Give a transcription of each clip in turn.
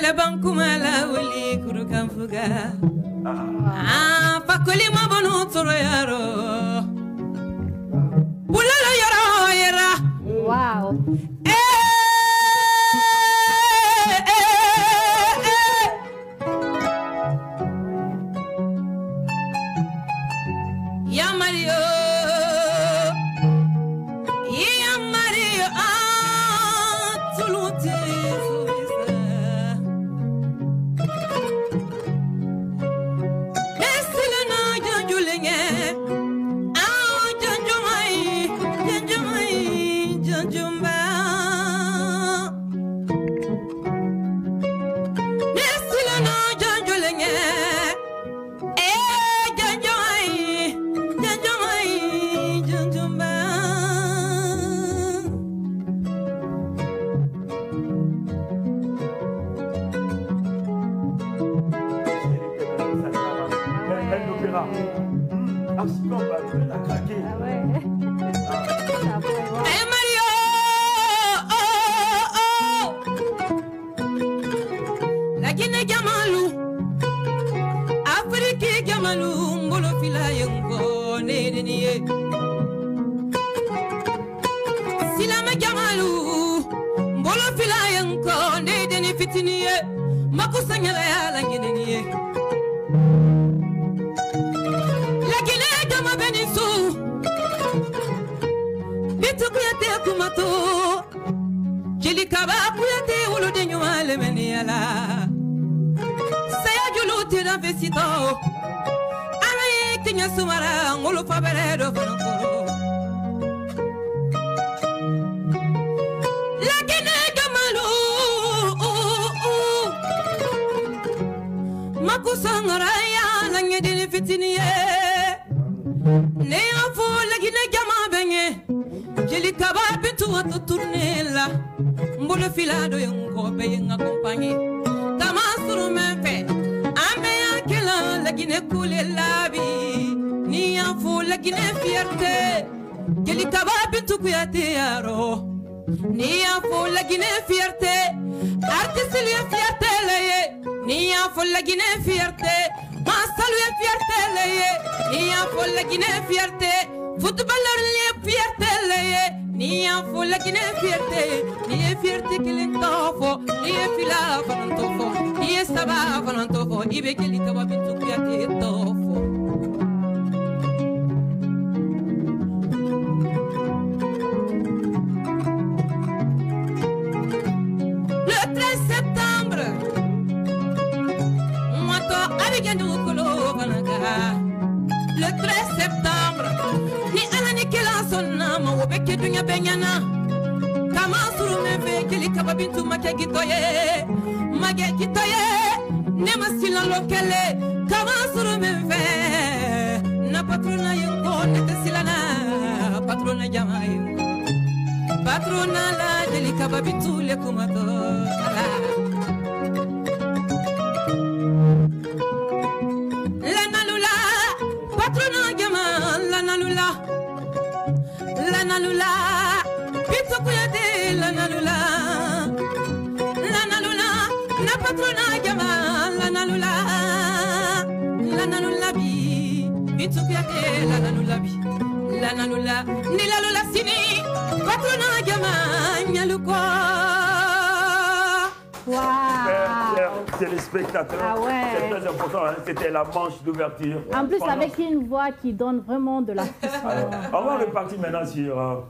le bankumala wali kurukamfuga. Ah, pakoli mabonu toroyaro. Bulala yara yara. Wow. Ya Mario, ya Mario, tulute fuisa. Esile na janjulenge, janjumba. Esile na janjulenge. Makusanyala ya langine lakini kama benisu bitu kuyate kumato jeli kaba kuyate wulude nyuale meniala saya julu tira vesito ara kinya sumara ngulu fabere do fanokoro Makusangara ya lange dini fitiniye ne afu lagine jama benye jeli kaba bitu watu turnela mbolo filado yongo be yenga kompanye kama suru menfe ambe ya kila lagine kule labi ni afu lagine fierté jeli kaba bitu kuyate yaro ni afu lagine fierté artiste li fierté leye ni afu lagine fierté masalu fierté leye ni afu lagine fierté footballeur li fierté leye ni afu lagine fierté ni fierté kilen tofo ni fila fanantofo ni saba fanantofo ibe kili kaba bintu kuyate tofo. Le 13 septembre le 13 septembre ni anani kila sonna ma wobeke dunya benyana kama suru mebe kili kababintu make gitoye ne masila lokele kama suru mebe na patrona yungo ne tesilana patrona jama yungo patrona la kili kababintu le kumato Lana lula, pito kuyate lana lula, na patrona jama lana lula bi, pito kuyate lana lula, ni la lula sini, patrona jama nyaluko. Wow. Chers téléspectateurs, ah ouais. C'est très important, hein? C'était la manche d'ouverture. En plus, avec une voix qui donne vraiment de la puissance. On va repartir maintenant sur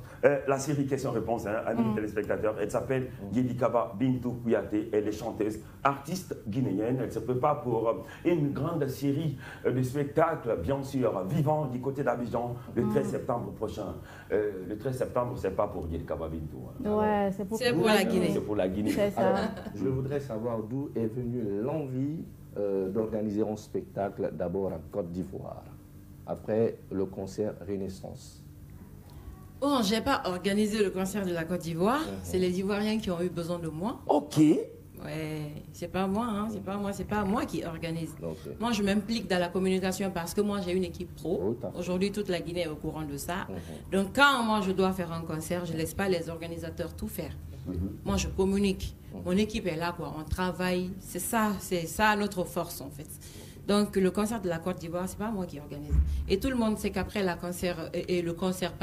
la série questions-réponses, hein, amis téléspectateurs. Elle s'appelle Yedikaba Bintou Kouyaté. Elle est chanteuse, artiste guinéenne. Elle se prépare pour une grande série de spectacles, bien sûr, vivants du côté d'Abidjan le 13 septembre prochain. Le 13 septembre, c'est pas pour Yedikaba Bintou. Hein. Ouais, c'est pour la Guinée. C'est pour la Guinée. C'est ça. Alors, je voudrais savoir d'où est venue l'envie d'organiser un spectacle d'abord en Côte d'Ivoire, après le concert Renaissance. Bon, j'ai pas organisé le concert de la Côte d'Ivoire. C'est les Ivoiriens qui ont eu besoin de moi. Ok. Ouais, c'est pas moi, hein, c'est pas moi qui organise. Ok. Moi, je m'implique dans la communication parce que moi, j'ai une équipe pro. Tout à fait. Aujourd'hui, toute la Guinée est au courant de ça. Donc, quand moi, je dois faire un concert, je laisse pas les organisateurs tout faire. Moi, je communique. Mon équipe est là, quoi. On travaille. C'est ça notre force, en fait. Donc, le concert de la Côte d'Ivoire, c'est pas moi qui organise. Et tout le monde sait qu'après le concert,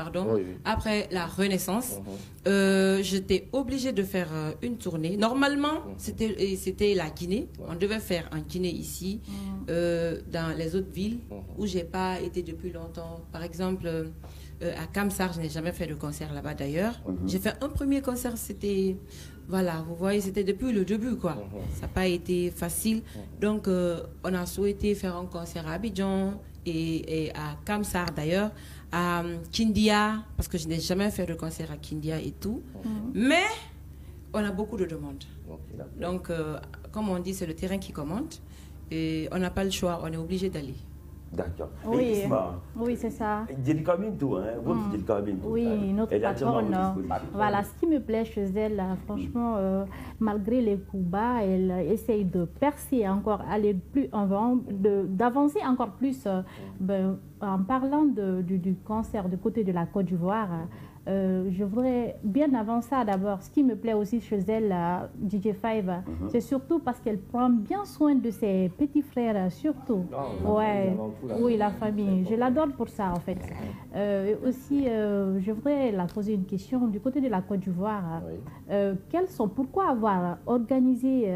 après la Renaissance, j'étais obligée de faire une tournée. Normalement, c'était la Guinée. On devait faire un Guinée ici, dans les autres villes où j'ai pas été depuis longtemps. Par exemple, à Kamsar, je n'ai jamais fait de concert là-bas d'ailleurs. J'ai fait un premier concert, c'était... Voilà, vous voyez, c'était depuis le début, quoi. Ça n'a pas été facile. Donc, on a souhaité faire un concert à Abidjan et à Kamsar, d'ailleurs, à Kindia, parce que je n'ai jamais fait de concert à Kindia et tout. Mais, on a beaucoup de demandes. Donc, comme on dit, c'est le terrain qui commande. Et on n'a pas le choix, on est obligé d'aller. D'accord. Oui, oui, c'est ça. Oui, notre patronne. Voilà, ce qui me plaît chez elle, franchement, malgré les coups bas, elle essaye de percer encore, aller plus avant, d'avancer encore plus. En parlant du concert du côté de la Côte d'Ivoire, je voudrais bien avant ça d'abord. Ce qui me plaît aussi chez elle, DJ5, c'est surtout parce qu'elle prend bien soin de ses petits frères, surtout. Oui, la famille. Je l'adore pour ça, en fait. Aussi, je voudrais la poser une question du côté de la Côte d'Ivoire. Pourquoi avoir organisé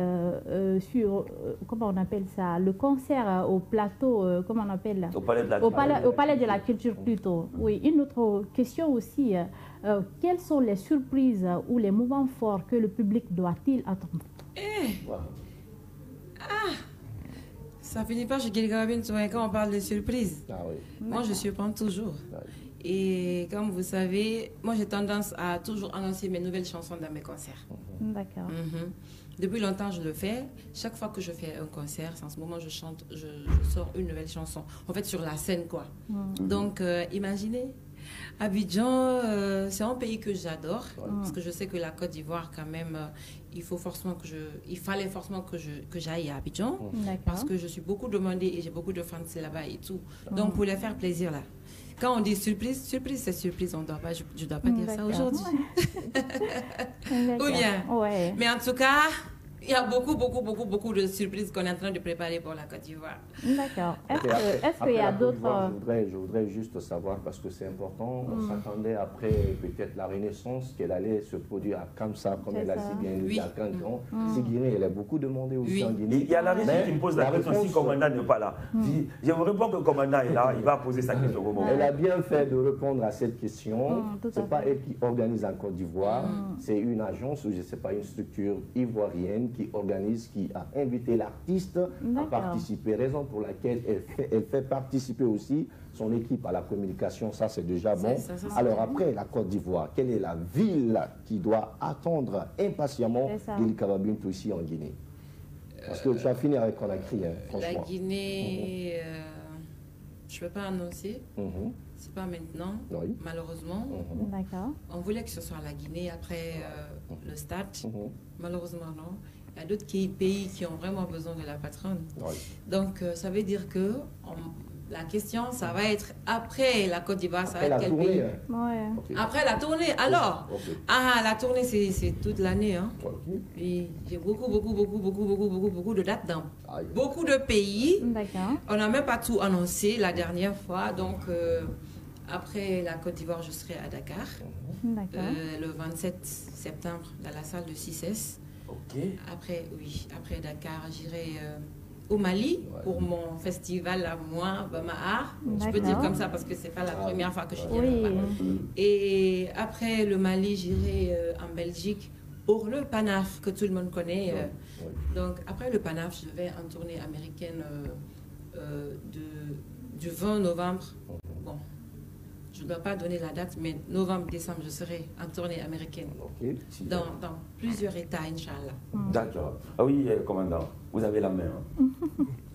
comment on appelle ça, le concert au plateau, comment on appelle, au palais de la culture plutôt. Oui, une autre question aussi. Quelles sont les surprises ou les moments forts que le public doit-il attendre? Ça finit pas chez Gilgabin quand on parle de surprises. Moi, je surprends toujours. Et comme vous savez, moi j'ai tendance à toujours annoncer mes nouvelles chansons dans mes concerts. D'accord. Depuis longtemps, je le fais. Chaque fois que je fais un concert, en ce moment, je chante, je sors une nouvelle chanson. En fait, sur la scène, quoi. Donc, imaginez, Abidjan, c'est un pays que j'adore. Parce que je sais que la Côte d'Ivoire, quand même, il fallait forcément que j'aille à Abidjan. Parce que je suis beaucoup demandée et j'ai beaucoup de fans là-bas et tout. Donc, pour les faire plaisir, là. Quand on dit surprise, surprise, c'est surprise. Je ne dois pas dire ça aujourd'hui. Ou bien. Mais en tout cas, il y a beaucoup de surprises qu'on est en train de préparer pour la Côte d'Ivoire. D'accord. Est-ce qu'il y a d'autres... Je voudrais juste savoir, parce que c'est important, on s'attendait après peut-être la Renaissance qu'elle allait se produire à Kamsa, comme elle a si bien dit, à Cancan. Si Guinée, elle a beaucoup demandé aussi en Guinée. Il y a la régie qui me pose la question si le commandant n'est pas là. Je vous réponds que le commandant est là, il va poser sa question au moment. Elle a bien fait de répondre à cette question. Ce n'est pas elle qui organise en Côte d'Ivoire, c'est une agence ou je ne sais pas, une structure ivoirienne qui organise, qui a invité l'artiste à participer, raison pour laquelle elle fait participer aussi son équipe à la communication, ça c'est déjà bon. Alors après la Côte d'Ivoire, quelle est la ville qui doit attendre impatiemment Guili Kababintou ici en Guinée? Parce que tu as fini avec Conakry, franchement. La Guinée, je ne peux pas annoncer. C'est pas maintenant, malheureusement. D'accord. On voulait que ce soit la Guinée après le stade. Malheureusement, non. Il y a d'autres pays qui ont vraiment besoin de la patronne. Donc, ça veut dire que la question, ça va être après la Côte d'Ivoire, ça va être quel pays? Après la tournée, alors la tournée, c'est toute l'année. J'ai beaucoup de dates dans beaucoup de pays. On n'a même pas tout annoncé la dernière fois. Donc, après la Côte d'Ivoire, je serai à Dakar. Le 27 septembre, dans la salle de 6S. Après Dakar, j'irai au Mali pour mon festival à moi, Bamahar. Je peux dire comme ça parce que c'est pas la première fois que je viens là-bas. Et après le Mali, j'irai en Belgique pour le PANAF que tout le monde connaît. Donc après le PANAF, je vais en tournée américaine du 20 novembre. Bon. Je ne dois pas donner la date, mais novembre-décembre, je serai en tournée américaine. Dans plusieurs États, Inch'Allah. D'accord. Ah oui, commandant, vous avez la main.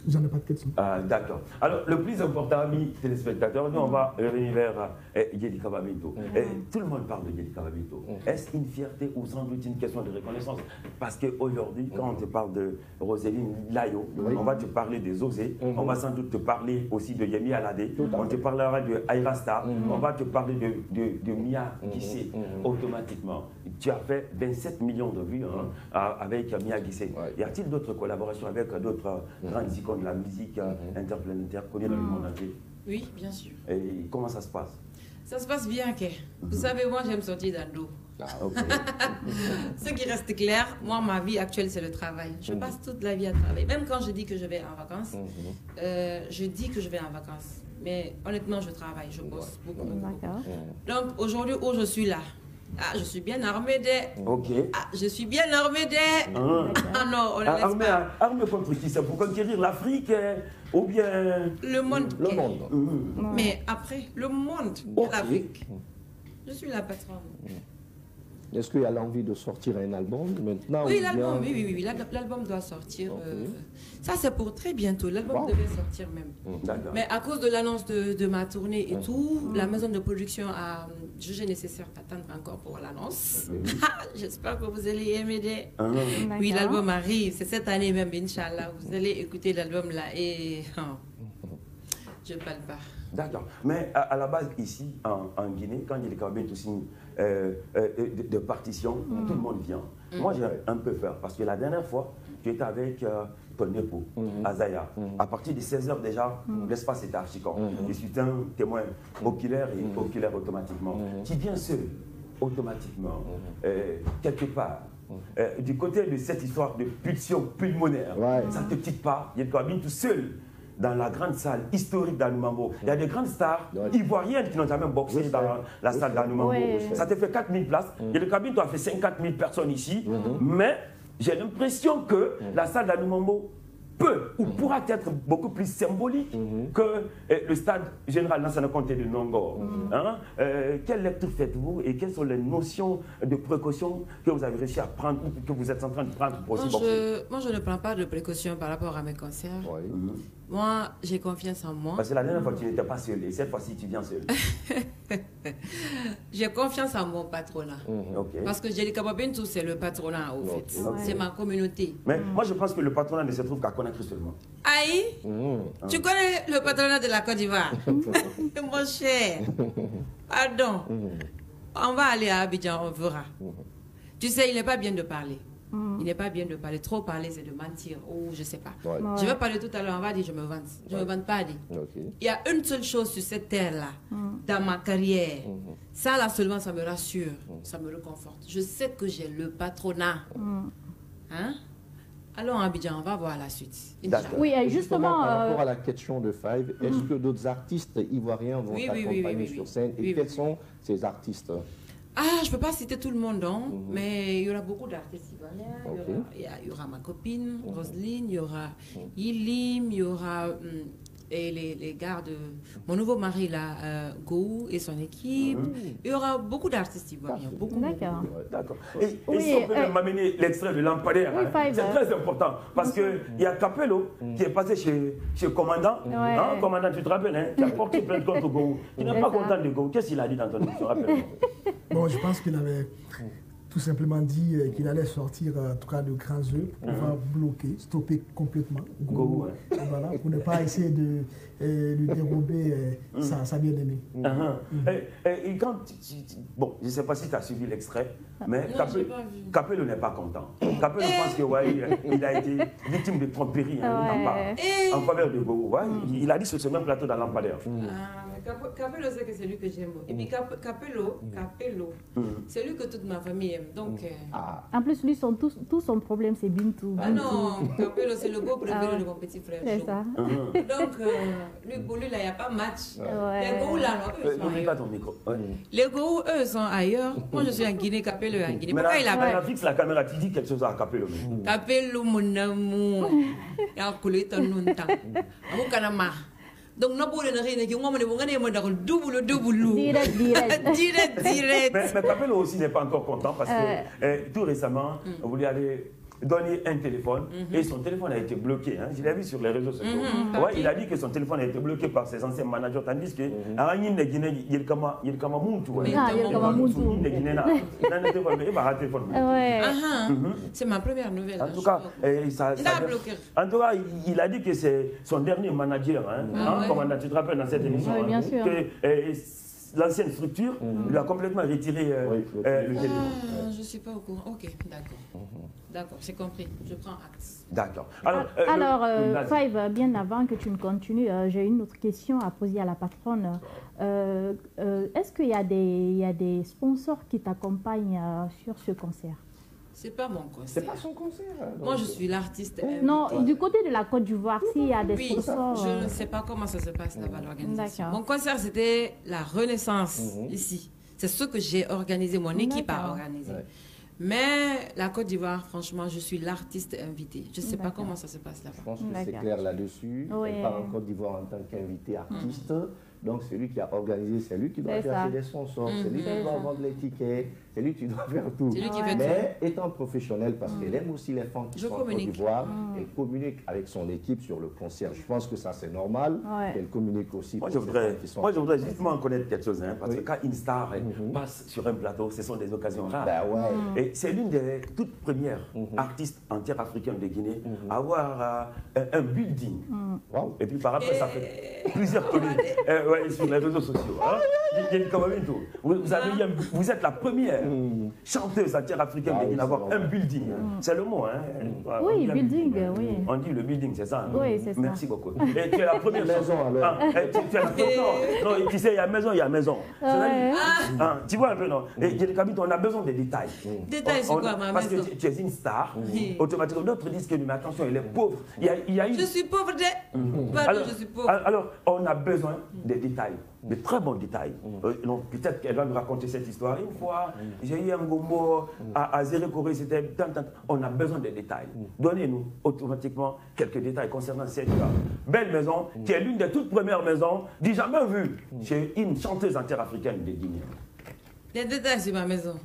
J'en ai pas de question. D'accord. Alors, le plus important, amis téléspectateurs, nous, on va revenir vers Yedi Kaba Bintou. Tout le monde parle de Yedi Kaba Bintou. Est-ce une fierté ou sans doute une question de reconnaissance? Parce qu'aujourd'hui, quand on te parle de Roséline Layo, on va te parler des Osés, on va sans doute te parler aussi de Yemi Alade, on te parlera de Ayrasta, on va te parler de Mia Guissé automatiquement. Tu as fait 27 millions de vues avec Mia Guissé. Y a-t-il d'autres collaborations avec d'autres grandes icônes de la musique interplanétaire connue dans le monde entier? Oui, bien sûr. Et comment ça se passe? Ça se passe bien, que vous savez, moi j'aime sortir dans l'eau. Ce qui reste clair, moi ma vie actuelle c'est le travail. Je passe toute la vie à travailler. Même quand je dis que je vais en vacances, je dis que je vais en vacances. Mais honnêtement, je travaille, je bosse beaucoup. Donc aujourd'hui où je suis là, je suis bien armée je suis bien armée non, on ne laisse pas. Armée contre qui? C'est pour conquérir l'Afrique ou bien... Le monde. Le monde. Mais après, le monde, l'Afrique. Je suis la patronne. Est-ce qu'il y a l'envie de sortir un album maintenant? Oui, l'album, oui. L'album doit sortir. Ça, c'est pour très bientôt. L'album devait sortir même. Mais à cause de l'annonce de ma tournée et tout, la maison de production a jugé nécessaire d'attendre encore pour l'annonce. J'espère que vous allez aimer. Oui, l'album arrive. C'est cette année même, Inch'Allah. Vous allez écouter l'album là et... je ne parle pas. D'accord. Mais à la base, ici, en Guinée, quand Yedi Kaba Bintou signe de partition, tout le monde vient. Moi, j'ai un peu peur parce que la dernière fois, tu étais avec ton époux, Azaya. À partir de 16h déjà, l'espace était archi-corps. Je suis un témoin oculaire et oculaire automatiquement. Tu viens seul, automatiquement, quelque part. Du côté de cette histoire de pulsion pulmonaire, ça ne te quitte pas. Yedi Kaba Bintou seul dans la grande salle historique d'Anoumambo. Il y a des grandes stars ivoiriennes qui n'ont jamais boxé dans la salle d'Anoumambo. Ça te fait 4000 places. Yedi Kaba Bintou a fait 50 000 personnes ici. Mais j'ai l'impression que la salle d'Anoumambo peut ou pourra être beaucoup plus symbolique que le stade général Lansana Conté de Nongor. Quelle lecture faites-vous et quelles sont les notions de précaution que vous avez réussi à prendre ou que vous êtes en train de prendre pour aussi boxer? Moi, je ne prends pas de précautions par rapport à mes concerts. Moi, j'ai confiance en moi. Parce que la dernière fois, tu n'étais pas seule et cette fois-ci, tu viens seule. J'ai confiance en mon patronat. Parce que Yedi Kaba Bintou, c'est le patronat, au fait. C'est ma communauté. Mais moi, je pense que le patronat ne se trouve qu'à Conakry seulement. Aïe, tu connais le patronat de la Côte d'Ivoire? Mon cher, pardon. On va aller à Abidjan, on verra. Tu sais, il n'est pas bien de parler. Il n'est pas bien de parler. Trop parler, c'est de mentir. Ou je ne sais pas. Je vais parler tout à l'heure, on va dire je me vante. Je ne me vante pas. Il y a une seule chose sur cette terre-là, dans ma carrière. Ça, là seulement, ça me rassure. Ça me réconforte. Je sais que j'ai le patronat. Allons à Abidjan, on va voir la suite. Oui, justement, par rapport à la question de Five, est-ce que d'autres artistes ivoiriens vont t'accompagner sur scène? Et quels sont ces artistes? Je ne peux pas citer tout le monde, mais il y aura beaucoup d'artistes ivoiriens. Il y aura ma copine, Roselyne, il y aura Yilim, il y aura et les gars de mon nouveau mari, là, Gou et son équipe. Il y aura beaucoup d'artistes ivoiriens. D'accord. Et si on peut m'amener l'extrait de Lampadaire, c'est très important. Parce qu'il y a Capello qui est passé chez Commandant. Commandant, tu te rappelles, qui a porté plainte contre Gou. Tu n'es pas content de Gou. Qu'est-ce qu'il a dit dans ton émission? Bon, je pense qu'il avait tout simplement dit qu'il allait sortir en tout cas de grands œufs pour pouvoir bloquer, stopper complètement Gou, voilà, pour ne pas essayer de lui dérober sa bien-aimée. Bon, je ne sais pas si tu as suivi l'extrait, mais Capello n'est pas content. Capello pense qu'il a été victime de tromperie en faveur de Gou. Il a dit sur ce même plateau dans Lampadaire. Capello, c'est que c'est lui que j'aime. Et puis Capello, c'est lui que toute ma famille aime. Donc, en plus, lui, tout son problème, c'est Bintou. Non, Capello, c'est le beau préféré de mon petit frère. C'est ça. Donc, lui, pour lui, là, il n'y a pas match. Les Gou, là, eux sont ailleurs. Pas ton micro. Les Gou, eux, sont ailleurs. Moi, je suis en Guinée, Capello est en Guinée. Pourquoi il a pas fixe la caméra? Tu dis quelque chose à Capello. Capello, mon amour. Il y a un coulé, ton nom. Amour, Kanama. Donc, nous avons direct. Mais Capello aussi n'est pas encore content parce que tout récemment, vous voulez aller donné un téléphone et son téléphone a été bloqué. Hein. Je l'ai vu sur les réseaux sociaux. Ouais, il a dit que son téléphone a été bloqué par ses anciens managers, tandis que c'est ma première nouvelle. En tout cas, il a dit que c'est son dernier manager, comme tu te rappelles dans cette émission, que l'ancienne structure lui a complètement retiré le téléphone. Je ne suis pas au courant. Ok, d'accord. D'accord, c'est compris. Je prends acte. D'accord. Alors, Five, bien avant que tu ne continues, j'ai une autre question à poser à la patronne. Est-ce qu'il y a des sponsors qui t'accompagnent sur ce concert? C'est pas mon concert. C'est pas son concert. Moi, je suis l'artiste. Non, du côté de la Côte d'Ivoire, s'il y a des sponsors... Je ne sais pas comment ça se passe là-bas, l'organisation. Mon concert, c'était la Renaissance, ici. C'est ce que j'ai organisé, mon équipe a organisé. Ouais. Mais la Côte d'Ivoire, franchement, je suis l'artiste invité. Je ne sais pas comment ça se passe là-bas. Je pense que c'est clair là-dessus. Elle part en Côte d'Ivoire en tant qu'invité artiste. Donc, c'est lui qui a organisé, c'est lui qui doit chercher des sponsors, c'est lui qui doit vendre les tickets, c'est lui qui doit faire tout. Mais étant professionnel, parce qu'elle aime aussi les femmes qui sont en Côte d'Ivoire, elle communique avec son équipe sur le concert. Je pense que ça, c'est normal. Elle communique aussi. Moi, je voudrais justement connaître quelque chose, parce que quand une star passe sur un plateau, ce sont des occasions rares. Et c'est l'une des toutes premières artistes entières africaines de Guinée à avoir un building. Et puis par après, ça fait plusieurs communes. Sur les réseaux sociaux. Vous êtes la première chanteuse entière africaine à avoir un building. C'est le mot, hein? Oui, building, oui. On dit le building, c'est ça? Oui, c'est ça. Merci beaucoup. Et tu es la première maison, alors. Non, tu sais, il y a maison, il y a maison. Tu vois un peu, non? Et on a besoin des détails. Détails, c'est quoi, ma maison? Parce que tu es une star, automatiquement, d'autres disent que, mais attention, elle est pauvre. Je suis pauvre Pardon, je suis pauvre. Alors, on a besoin des détails, de très bons détails. Donc, peut-être qu'elle va nous raconter cette histoire. Une fois, j'ai eu un gombo à Zérekoré, c'était tant. On a besoin des détails. Donnez-nous automatiquement quelques détails concernant cette belle maison, qui est l'une des toutes premières maisons, du jamais vue chez une chanteuse interafricaine de Guinée. Des détails sur ma maison.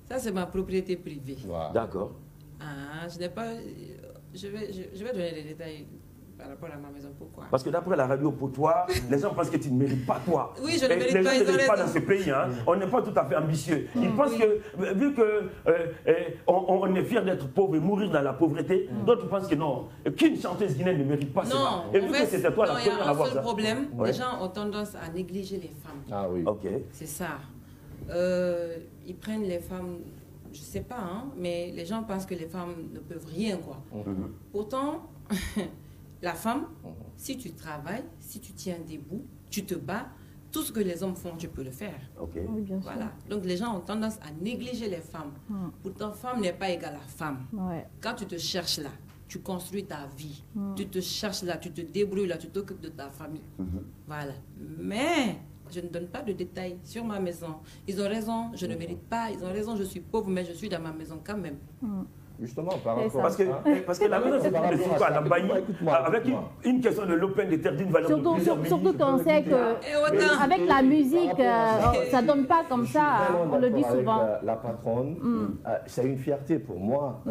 Ça, c'est ma propriété privée. D'accord. Je n'ai pas. Je vais donner des détails par rapport à ma maison. Pourquoi? Parce que d'après la radio pour toi, les gens pensent que tu ne mérites pas toi. Oui, je ne mérite pas. Les gens ne méritent pas dans ce pays. On n'est pas tout à fait ambitieux. Ils pensent que, vu qu'on est fier d'être pauvre et mourir dans la pauvreté, d'autres pensent que non, qu'une chanteuse guinéenne ne mérite pas cela. Et vu que c'était toi la première à avoir ça. Il y a un seul problème. Les gens ont tendance à négliger les femmes. Ah oui. Ok. C'est ça. Ils prennent les femmes... Je ne sais pas, mais les gens pensent que les femmes ne peuvent rien, quoi. Pourtant, la femme, si tu travailles, si tu tiens debout, tu te bats, tout ce que les hommes font, tu peux le faire. Okay. Oui, bien sûr. Voilà. Donc les gens ont tendance à négliger les femmes. Pourtant, femme n'est pas égale à femme. Quand tu te cherches là, tu construis ta vie. Tu te cherches là, tu te débrouilles là, tu t'occupes de ta famille. Voilà. Mais... je ne donne pas de détails sur ma maison. Ils ont raison, je ne mérite pas. Ils ont raison, je suis pauvre, mais je suis dans ma maison quand même. Justement, par rapport parce que la maison, c'est pas la Bailly, avec une question de l'open d'éther d'une valeur de plusieurs milliers. Surtout qu'on sait qu'avec la musique, ça ne donne pas comme ça, on le dit souvent. La patronne, c'est une fierté pour moi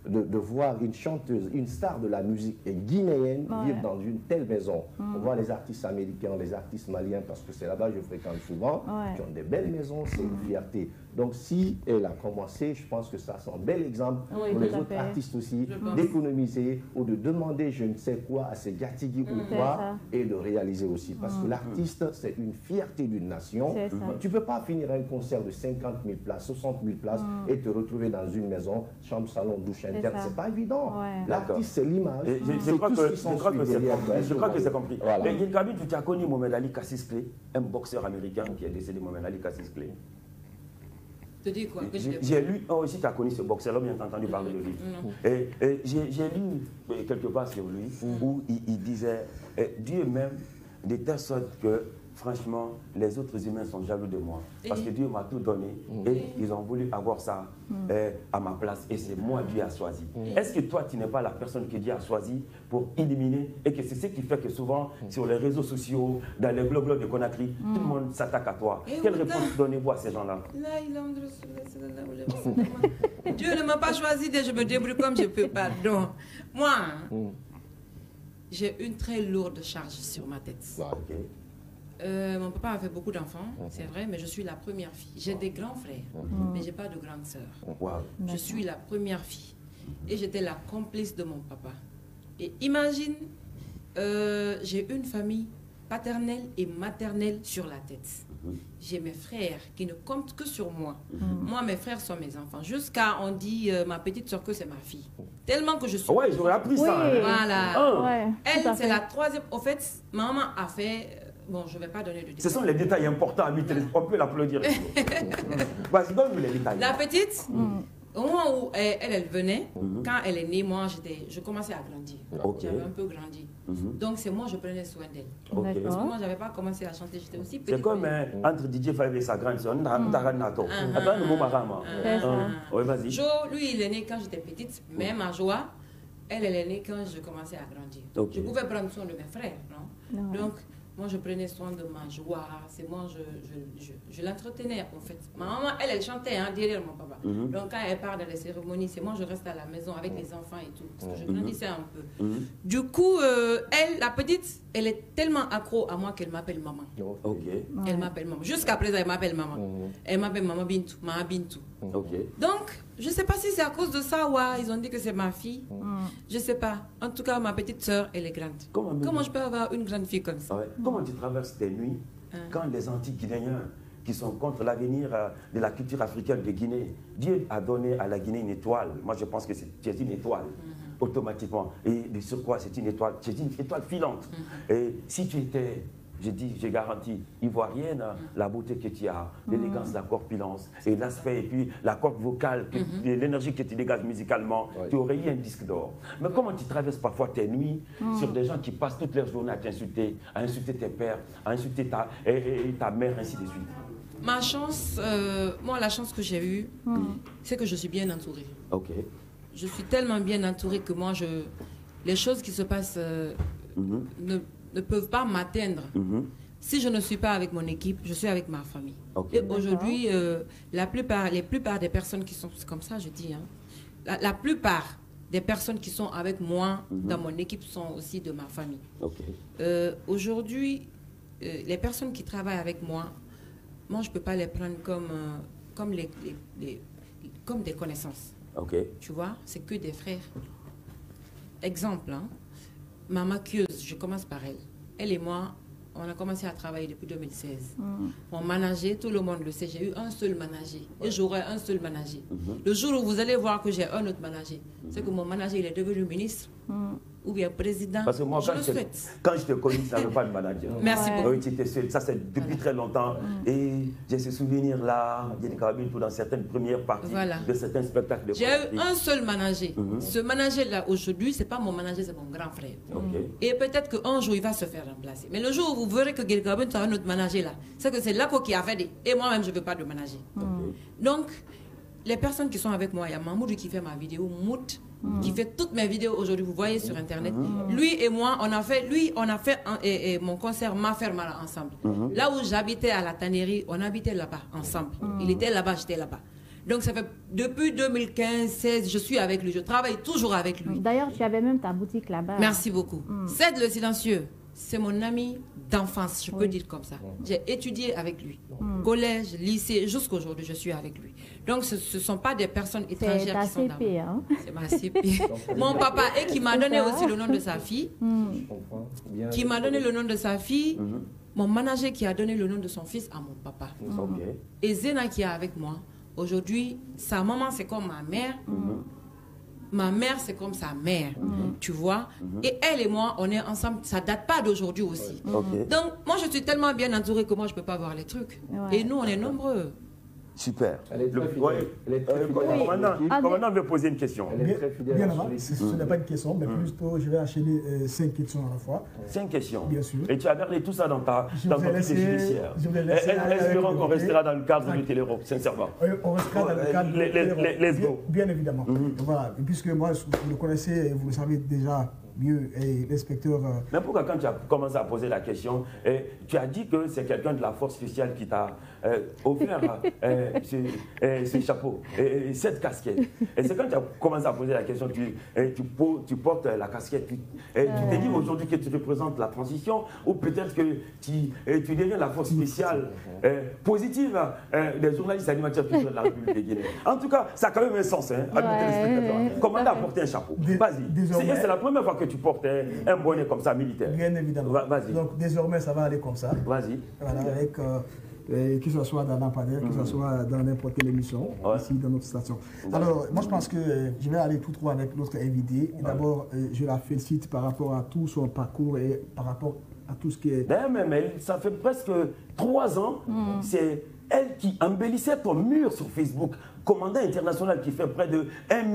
de voir une chanteuse, une star de la musique guinéenne vivre dans une telle maison. On voit les artistes américains, les artistes maliens, parce que c'est là-bas que je fréquente souvent, qui ont des belles maisons, c'est une fierté. Donc si elle a commencé, je pense que ça c'est un bel exemple pour les autres artistes aussi, d'économiser ou de demander je ne sais quoi à ces Gatigi ou quoi, et de réaliser aussi. Parce que l'artiste, c'est une fierté d'une nation. Tu ne peux pas finir un concert de 50 000 places, 60 000 places et te retrouver dans une maison, chambre, salon, douche, c'est pas évident. L'artiste, c'est l'image. Je crois que c'est compris. Mais Yinkabi, tu as connu Mohamed Ali Kassis Clay, un boxeur américain qui est décédé, Mohamed Ali Kassis Clay. Tu dis quoi? J'ai lu, aussi tu as connu ce boxeur, bien entendu parler de lui. Et j'ai lu quelque part sur lui où il disait Dieu même de telle sorte que franchement, les autres humains sont jaloux de moi. Parce que Dieu m'a tout donné et ils ont voulu avoir ça à ma place. Et c'est moi, Dieu a choisi. Est-ce que toi, tu n'es pas la personne que Dieu a choisi pour éliminer et que c'est ce qui fait que souvent, sur les réseaux sociaux, dans les blogs de Conakry, tout le monde s'attaque à toi. Quelle réponse donnez-vous à ces gens-là? Dieu ne m'a pas choisi, je me débrouille comme je peux. Pardon. Moi, j'ai une très lourde charge sur ma tête. Mon papa a fait beaucoup d'enfants, c'est vrai, mais je suis la première fille. J'ai des grands frères, mais je n'ai pas de grande sœur. Je suis la première fille. Et j'étais la complice de mon papa. Et imagine, j'ai une famille paternelle et maternelle sur la tête. J'ai mes frères qui ne comptent que sur moi. Moi, mes frères sont mes enfants. Jusqu'à, on dit, ma petite soeur que c'est ma fille. Tellement que je suis... Ouais, j'aurais appris ça. Hein. Voilà. Elle, c'est la troisième. Au fait, maman a fait... Bon, je ne vais pas donner de détails. Ce sont les détails importants, amis. On peut l'applaudir. Vas-y, donne-nous les détails. La petite, au moment où elle venait, quand elle est née, moi, je commençais à grandir. J'avais un peu grandi. Donc, c'est moi, je prenais soin d'elle. Parce que moi, je n'avais pas commencé à chanter, j'étais aussi petite. C'est comme entre DJ Five et sa grande soeur. Oui, vas-y. Jo, lui, il est né quand j'étais petite, mais ma joie, elle est née quand je commençais à grandir. Je pouvais prendre soin de mes frères, non? Donc, moi, je prenais soin de ma joie. C'est moi, je l'entretenais, en fait. Ma maman, elle chantait derrière mon papa. Donc, quand elle part dans les cérémonies, c'est moi, je reste à la maison avec les enfants et tout. Parce que je grandissais un peu. Du coup, elle, la petite, elle est tellement accro à moi qu'elle m'appelle maman. Elle m'appelle maman. Jusqu'à présent, elle m'appelle maman. Elle m'appelle maman Bintou. Maman Bintou. Donc, je ne sais pas si c'est à cause de ça ou ils ont dit que c'est ma fille. Je ne sais pas. En tout cas, ma petite soeur, elle est grande. Comment je peux avoir une grande fille comme ça? Comment tu traverses tes nuits quand les Anti-Guinéens qui sont contre l'avenir de la culture africaine de Guinée, Dieu a donné à la Guinée une étoile. Moi, je pense que c'est une étoile, automatiquement. Et de sur quoi c'est une étoile filante. Et si tu étais... j'ai garanti, ivoirienne, la beauté que tu as, l'élégance, la corpulence, et l'aspect, et puis la corde vocale, l'énergie que tu dégages musicalement, tu aurais eu un disque d'or. Mais comment tu traverses parfois tes nuits sur des gens qui passent toute leur journée à insulter tes pères, à insulter ta mère, ainsi de suite? Ma chance, moi, la chance que j'ai eue, c'est que je suis bien entourée. Je suis tellement bien entourée que moi, les choses qui se passent ne peuvent pas m'atteindre. Si je ne suis pas avec mon équipe, je suis avec ma famille. Et aujourd'hui, les plupart des personnes qui sont comme ça, je dis, la plupart des personnes qui sont avec moi dans mon équipe sont aussi de ma famille. Aujourd'hui, les personnes qui travaillent avec moi, je ne peux pas les prendre comme des connaissances. Tu vois, c'est que des frères. Exemple, Maman Kieuse, je commence par elle. Elle et moi, on a commencé à travailler depuis 2016. Mon manager, tout le monde le sait, j'ai eu un seul manager. Et j'aurai un seul manager. Le jour où vous allez voir que j'ai un autre manager, c'est que mon manager, il est devenu ministre. Ou bien président. Parce que moi, quand je te connais, tu n'avais pas de manager. Merci beaucoup. Oui, tu étais seul. Ça, c'est depuis très longtemps. Et j'ai ce souvenir-là, dans certaines premières parties de certains spectacles. J'ai eu un seul manager. Ce manager-là, aujourd'hui, ce n'est pas mon manager, c'est mon grand frère. Et peut-être qu'un jour, il va se faire remplacer. Mais le jour où vous verrez que Guélicabin a un autre manager là, c'est que c'est Lako qui a fait des... Et moi-même, je ne veux pas de manager. Donc, les personnes qui sont avec moi, il y a Mahmoud qui fait ma vidéo, Mout, qui fait toutes mes vidéos aujourd'hui, vous voyez sur Internet. Lui et moi, on a fait mon concert Ma Fermala ensemble. Là où j'habitais à la tannerie, on habitait là-bas ensemble. Il était là-bas, j'étais là-bas. Donc ça fait depuis 2015-16, je suis avec lui, je travaille toujours avec lui. D'ailleurs, tu avais même ta boutique là-bas. Merci beaucoup. Cède le silencieux, c'est mon ami d'enfance, je peux dire comme ça. J'ai étudié avec lui, collège, lycée, jusqu'à aujourd'hui, je suis avec lui. Donc ce ne sont pas des personnes étrangères qui sont CP, hein? C'est ma CP. Mon papa, et qui m'a donné aussi le nom de sa fille, qui m'a donné le nom de sa fille, mon manager qui a donné le nom de son fils à mon papa. Et Zena qui est avec moi. Aujourd'hui, sa maman, c'est comme ma mère. Ma mère, c'est comme sa mère, tu vois. Et elle et moi, on est ensemble. Ça ne date pas d'aujourd'hui aussi. Donc, moi, je suis tellement bien entourée que moi, je ne peux pas voir les trucs. Et nous, on est nombreux. Super. Elle est très fidèle. Elle est très fidèle. Commandant veut poser une question. Elle est très fidèle. Bien avant, ce n'est pas une question, mais plutôt je vais enchaîner 5 questions à la fois. 5 questions. Bien sûr. Et tu as gardé tout ça dans ton côté judiciaire. Espérons qu'on restera dans le cadre du Télérop, sincèrement. Oui, on restera dans le cadre du Télérop. Let's go. Bien évidemment. Voilà. Et puisque moi, vous le connaissez et vous le savez déjà mieux, et l'inspecteur... Mais pourquoi quand tu as commencé à poser la question, tu as dit que c'est quelqu'un de la force spéciale qui t'a offert ce chapeau, cette casquette. Et c'est quand tu as commencé à poser la question, tu portes la casquette, tu te dis aujourd'hui que tu représentes la transition, ou peut-être que tu deviens la force spéciale positive des journalistes animateurs culturels de la République de Guinée. En tout cas, ça a quand même un sens, hein, à nos téléspectateurs. Comment t'as porté un chapeau? Vas-y. C'est la première fois que tu portes un bonnet comme ça, militaire. Bien évidemment. Vas-y. Donc désormais, ça va aller comme ça. Vas-y. Voilà, avec... que ce soit dans Lampadaire, que ce soit dans n'importe quelle émission, ici dans notre station. Alors, moi je pense que je vais aller tout droit avec notre invité. D'abord, je la félicite par rapport à tout son parcours et par rapport à tout ce qui est... Mais ça fait presque 3 ans, c'est elle qui embellissait ton mur sur Facebook. Commandant international qui fait près de 1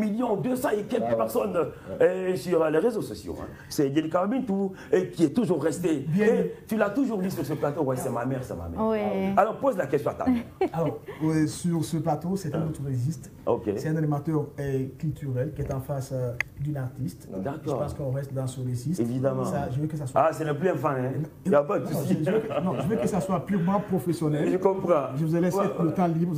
200 000 et quelques personnes sur les réseaux sociaux. Hein. C'est Yelika Bintou qui est toujours resté. Et tu l'as toujours dit sur ce plateau, ouais, c'est ma mère, c'est ma mère. Ouais. Alors pose la question à ta mère. Alors, sur ce plateau, c'est un autre registre. C'est un animateur culturel qui est en face d'une artiste. Je pense qu'on reste dans ce registre. Évidemment. Ça, je veux que ça soit... Ah, c'est le plus infant, hein. Il n'y a pas de souci. Je veux que ça soit purement professionnel. Je comprends. Je vous ai laissé le temps libre.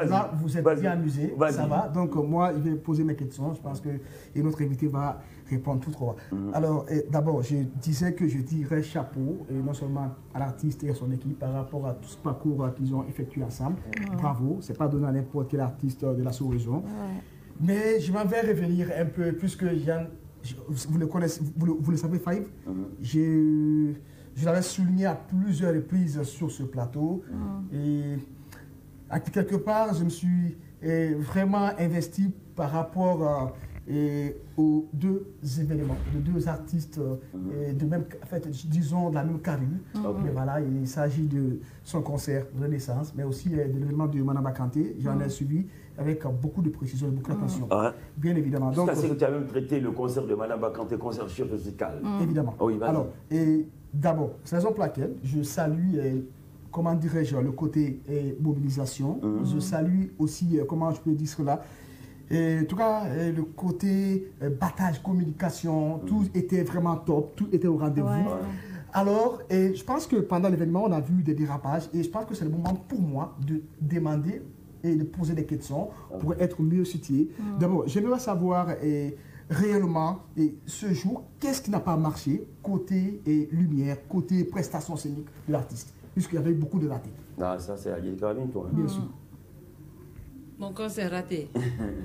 Là, vous êtes bien amusé, ça va. Donc moi, je vais poser mes questions. Je pense que notre invité va répondre tout droit. Alors, d'abord, je disais que je dirais chapeau, et non seulement à l'artiste et à son équipe par rapport à tout ce parcours qu'ils ont effectué ensemble. Bravo, c'est pas donné à n'importe quel artiste de la sous-région. Mais je m'en vais revenir un peu, puisque vous le connaissez, vous le savez, Five. Je l'avais souligné à plusieurs reprises sur ce plateau. Et à quelque part, je me suis vraiment investi par rapport aux 2 événements, de 2 artistes de même, en fait, disons de la même carrure. Mais voilà, il s'agit de son concert Renaissance, mais aussi de l'événement de Manaba Kanté. J'en ai suivi avec beaucoup de précision et beaucoup d'attention. Bien évidemment. Donc, c'est que tu as même traité le concert de Manaba Kanté, concert chirurgical. Évidemment. Oui, alors, d'abord, c'est la raison pour laquelle je salue, comment dirais-je, le côté mobilisation. Je salue aussi, comment je peux dire cela, en tout cas, le côté battage, communication, tout était vraiment top, tout était au rendez-vous. Alors, je pense que pendant l'événement, on a vu des dérapages et je pense que c'est le moment pour moi de demander et de poser des questions pour être mieux situé. D'abord, j'aimerais savoir réellement, ce jour, qu'est-ce qui n'a pas marché côté lumière, côté prestation scénique de l'artiste, puisqu'il y avait beaucoup de ratés. Non, ça c'est à Yelika toi. Bien sûr. Mon concert raté.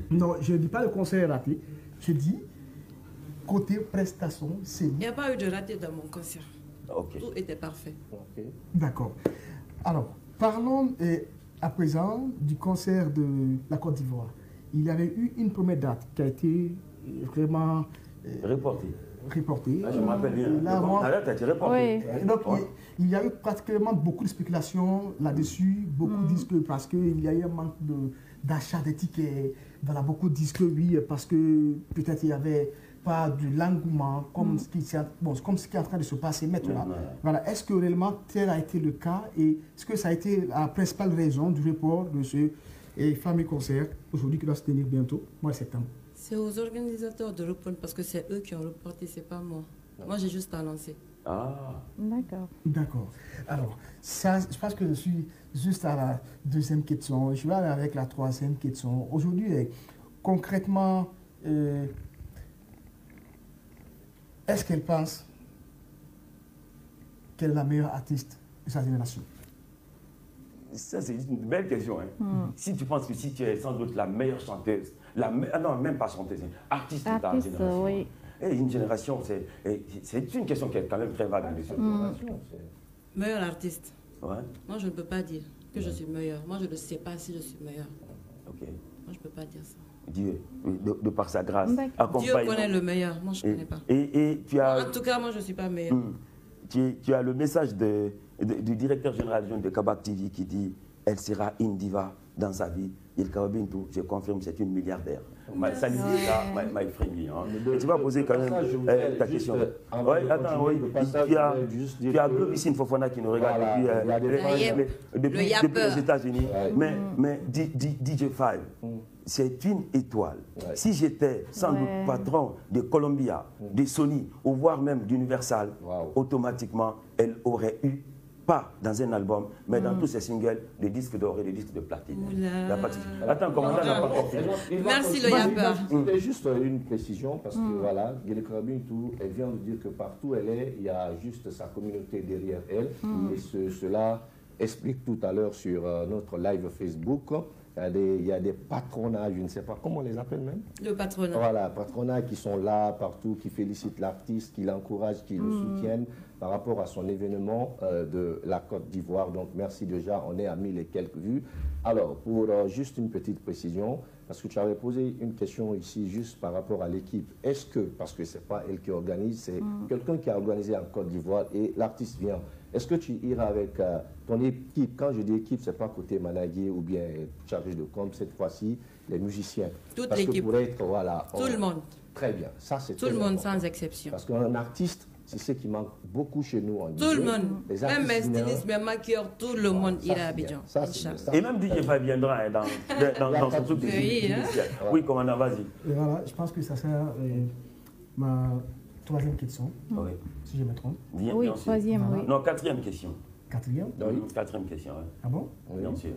Non, je ne dis pas le concert raté, je dis côté prestation scénique. Il n'y a pas eu de raté dans mon concert. Tout était parfait. D'accord. Alors, parlons à présent du concert de la Côte d'Ivoire. Il y avait eu une première date qui a été vraiment reportée. Je me rappelle bien. La date a été reportée. Donc, il y a eu pratiquement beaucoup de spéculations là-dessus. Beaucoup disent que parce qu'il y a eu un manque d'achat des tickets. Voilà, beaucoup disent que oui, parce que peut-être il n'y avait pas de l'engouement comme ce qui est en train de se passer maintenant. Voilà. Est-ce que réellement tel a été le cas et est-ce que ça a été la principale raison du report de ce fameux concert aujourd'hui qui doit se tenir bientôt, mois de septembre? C'est aux organisateurs de reprendre parce que c'est eux qui ont reporté, c'est pas moi. Moi, j'ai juste annoncé. D'accord. D'accord. Alors, ça, je pense que je suis juste à la 2e question. Je vais aller avec la 3e question. Aujourd'hui, concrètement, est-ce qu'elle pense qu'elle est la meilleure artiste de sa génération? Ça, c'est une belle question. Hein. Si tu penses que si tu es sans doute la meilleure chanteuse, non, même pas chanteuse, artiste de ta génération. Oui. Et une génération, c'est une question qui est quand même très vague. Meilleur artiste. Ouais. Moi, je ne peux pas dire que je suis meilleure. Moi, je ne sais pas si je suis meilleure. Ok. Moi, je ne peux pas dire ça. Dieu, de par sa grâce. Dieu connaît le meilleur. Moi, je ne connais pas. Et tu as... En tout cas, moi, je ne suis pas meilleure. Tu as le message du directeur général de Kabak TV qui dit « Elle sera une diva dans sa vie, Yelikawa Bintou, je confirme, c'est une milliardaire. Ça dit ça, my friend. Et tu vas poser quand même ta question. Oui, attends, oui. Il y a Globicine Fofana qui nous regarde depuis les États-Unis. Mais DJ5, c'est une étoile. Si j'étais sans doute patron de Columbia, de Sony, ou voire même d'Universal, automatiquement, elle aurait eu, pas dans un album, mais dans tous ses singles, des disques d'or et des disques de platine. Attends, commandant n'a pas compris. Merci le Yapper. C'était juste une précision, parce que voilà, Yelikawa Bintou, elle vient de dire que partout elle est, il y a juste sa communauté derrière elle. Et cela explique tout à l'heure sur notre live Facebook. Il y a des patronats, je ne sais pas comment on les appelle même. Le patronat. Voilà, patronats qui sont là partout, qui félicitent l'artiste, qui l'encouragent, qui le soutiennent par rapport à son événement de la Côte d'Ivoire. Donc merci déjà, on est à 1000 et quelques vues. Alors, pour juste une petite précision, parce que tu avais posé une question ici juste par rapport à l'équipe. Est-ce que, parce que ce n'est pas elle qui organise, c'est quelqu'un qui a organisé en Côte d'Ivoire et l'artiste vient. Est-ce que tu iras avec ton équipe? Quand je dis équipe, ce n'est pas côté manager ou bien chargé de com, cette fois-ci, les musiciens. Toute l'équipe. Pour être, voilà, tout le monde. Très bien. Ça, c'est tout le monde sans exception. Parce qu'un artiste, c'est ce qui manque beaucoup chez nous. En tout le monde. Même mes stylistes, mes maquilleurs, tout le monde ira à Abidjan. Et même DJ Five viendra dans son truc de Oui, commandant, vas-y. Voilà, je pense que ça sera ma troisième question, si je me trompe. Oui, troisième, oui. Non, quatrième question. Quatrième? Oui, quatrième question, oui. Ah bon? Bien sûr.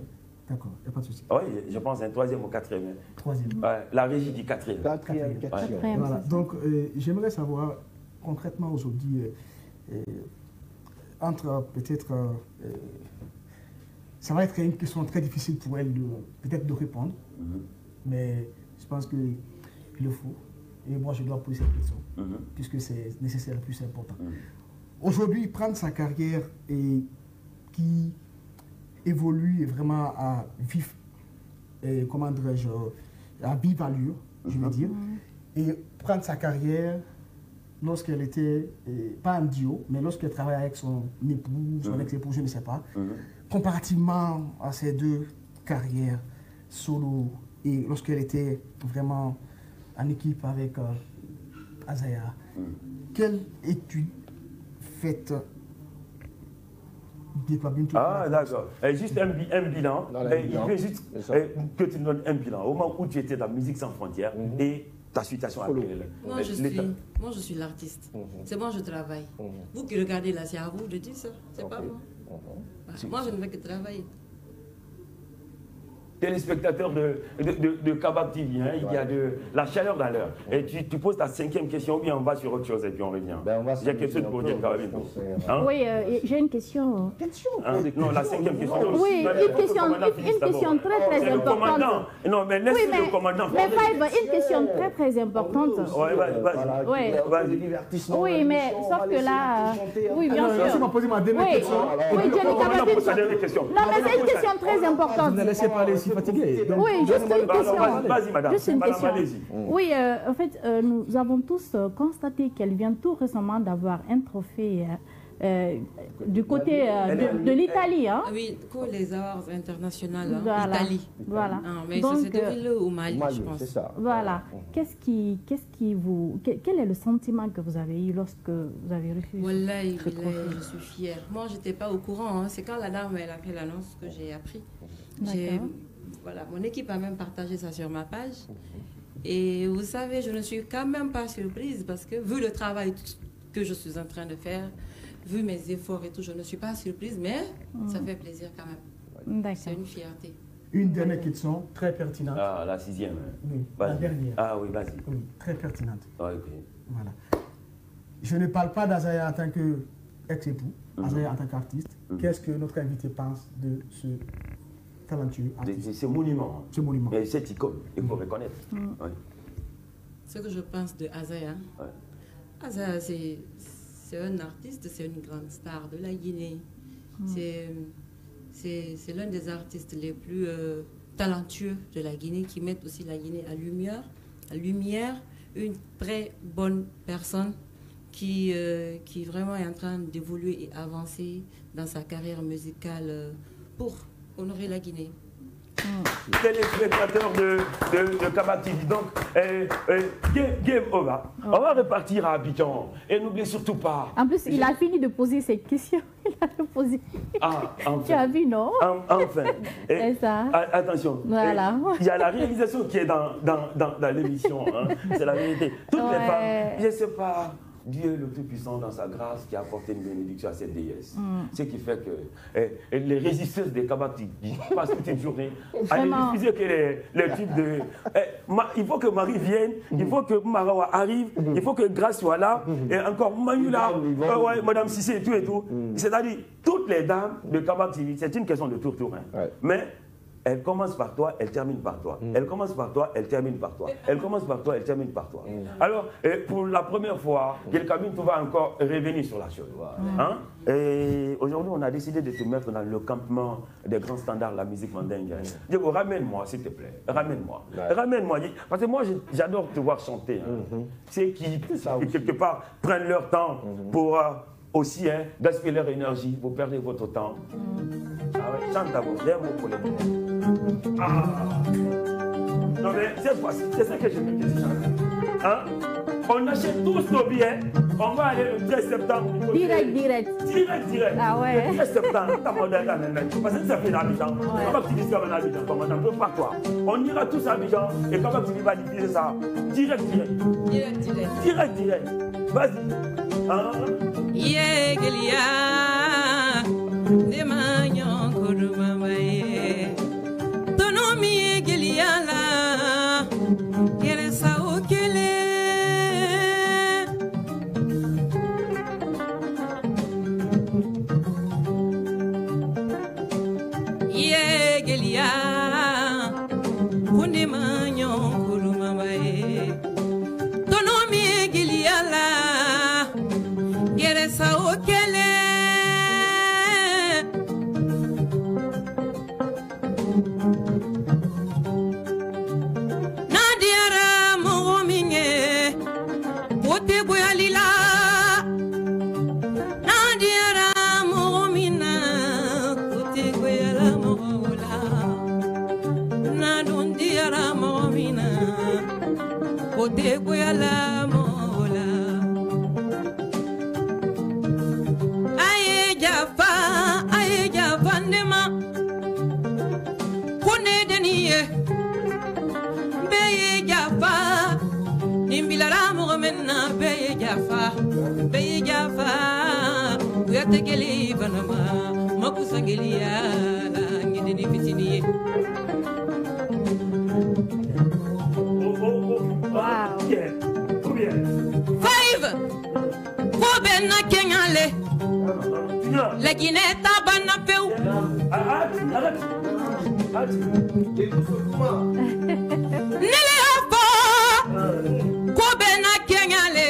D'accord, il n'y a pas de souci. Oui, je pense un troisième ou quatrième. Troisième. La régie dit quatrième. Quatrième question. Voilà, donc j'aimerais savoir concrètement aujourd'hui, entre peut-être, ça va être une question très difficile pour elle peut-être de répondre, mais je pense qu'il le faut. Et moi, je dois poser cette question, puisque c'est nécessaire et plus important. Aujourd'hui, prendre sa carrière et qui évolue vraiment à vif, comment dirais-je, à vive allure, je veux dire, et prendre sa carrière lorsqu'elle était, pas en duo, mais lorsqu'elle travaillait avec son époux, son ex-époux, je ne sais pas, comparativement à ces deux carrières solo, et lorsqu'elle était vraiment en équipe avec Azaya, quelle étude faite? Ah, d'accord. Juste un bilan. Il veut juste que tu nous donnes un bilan. Au moment où tu étais dans Musique Sans Frontières et ta situation actuelle. Moi, je suis l'artiste. C'est moi, je travaille. Vous qui regardez là, c'est à vous de dire ça. C'est pas moi. Moi, je ne fais que travailler. Téléspectateurs de Kabab TV, hein, il y a de la chaleur dans l'heure. Et tu poses ta cinquième question, ou bien on va sur autre chose et puis on revient. J'ai quelque chose pour dire, Kabab. Oui, j'ai une question. Non, la cinquième question. Oui, une question très importante. Non, mais laisse le commandant. Mais Five, une question très importante. Oui, vas-y. Oui, mais sauf que là... Oui, bien sûr. Tu m'as posé ma dernière question. Oui, non, mais c'est une question très importante. Vous ne laissez pas les fatigué. Oui, juste une question. Vas-y, madame. Juste une question. Oui, en fait, nous avons tous constaté qu'elle vient tout récemment d'avoir un trophée du côté de l'Italie. Hein? Oui, pour les arts internationaux, voilà. Italie. Voilà. Mais donc, c'est déroulé au Mali, je pense. Ça. Voilà. Quel est le sentiment que vous avez eu lorsque vous avez reçu Wallahi, je suis fière. Moi, je n'étais pas au courant. Hein. C'est quand la dame elle a fait l'annonce que j'ai appris. Voilà, mon équipe a même partagé ça sur ma page. Et vous savez, je ne suis quand même pas surprise parce que vu le travail que je suis en train de faire, vu mes efforts et tout, je ne suis pas surprise, mais ça fait plaisir quand même. C'est une fierté. Une dernière question très pertinente. Ah, la sixième. Oui, la dernière. Ah oui, vas-y. Oui, très pertinente. Ah, okay. Voilà. Je ne parle pas d'Azaya en tant qu'ex-époux, Azaya en tant qu'artiste. Qu'est-ce que notre invité pense de ce talentueux artiste? Ce monument. Ce monument. Et cette icône, il faut reconnaître. Ouais. Ce que je pense de Azaya, Azaya, c'est un artiste, c'est une grande star de la Guinée. C'est l'un des artistes les plus talentueux de la Guinée qui mettent aussi la Guinée à lumière. Une très bonne personne qui vraiment est en train d'évoluer et avancer dans sa carrière musicale pour honorer la Guinée. téléspectateurs de Kaba TV. Donc, game over. On va repartir à Abidjan. Et n'oubliez surtout pas. En plus, il a fini de poser ses questions. Il a posé. Ah, enfin. Tu as vu, non? Enfin. C'est ça. Attention. Voilà. Il y a la réalisation qui est dans l'émission. Hein. C'est la vérité. Toutes les femmes, je ne sais pas. Dieu le Tout-Puissant, dans sa grâce, qui a apporté une bénédiction à cette déesse. Ce qui fait que les résisteuses des Kaba TV passent toute une journée à ne diffuser que les types de... il faut que Marie vienne, il faut que Marawa arrive, il faut que Grâce soit là, et encore Manula, Madame Sissé et tout et tout. C'est-à-dire, toutes les dames de Kaba TV, c'est une question de tour-tour. Hein. Ouais. Mais elle commence par toi, elle termine par toi. Elle commence par toi, elle termine par toi. Elle commence par toi, elle termine par toi. Alors, pour la première fois, quelqu'un va encore revenir sur la chose. Hein? Et aujourd'hui, on a décidé de te mettre dans le campement des grands standards de la musique mandingue. Diego, ramène-moi, s'il te plaît. Ramène-moi. Ramène-moi. Parce que moi, j'adore te voir chanter. Hein. C'est qui, quelque part, prennent leur temps pour aussi gaspiller leur énergie. Vous perdez votre temps. Ah ouais, chante d'abord. J'ai un mot pour les mots. Ah. Non mais cette fois-ci, c'est ça que je veux que tu chantes. Hein? On achète tous nos billets. On va aller le 13 septembre. Direct. Ah ouais. Le 13 septembre, parce que ça fait l'Abidjan. Comment tu dis ça en Abidjan? Comment on peut pas toi? On ira tous à Abidjan et comment tu vas diffuser ça? Direct. Vas-y. Hein? Yeah, Gelia. Demanyon Kurumamaye. Tonomi Gelia la. Yeresa okele. Yeah, Gelia. Kundemanyon Kurumamaye. Tonomi Gelia la. Yeresa okele. La Guinée tabana peu. Nele afa. Ko bena kenyale.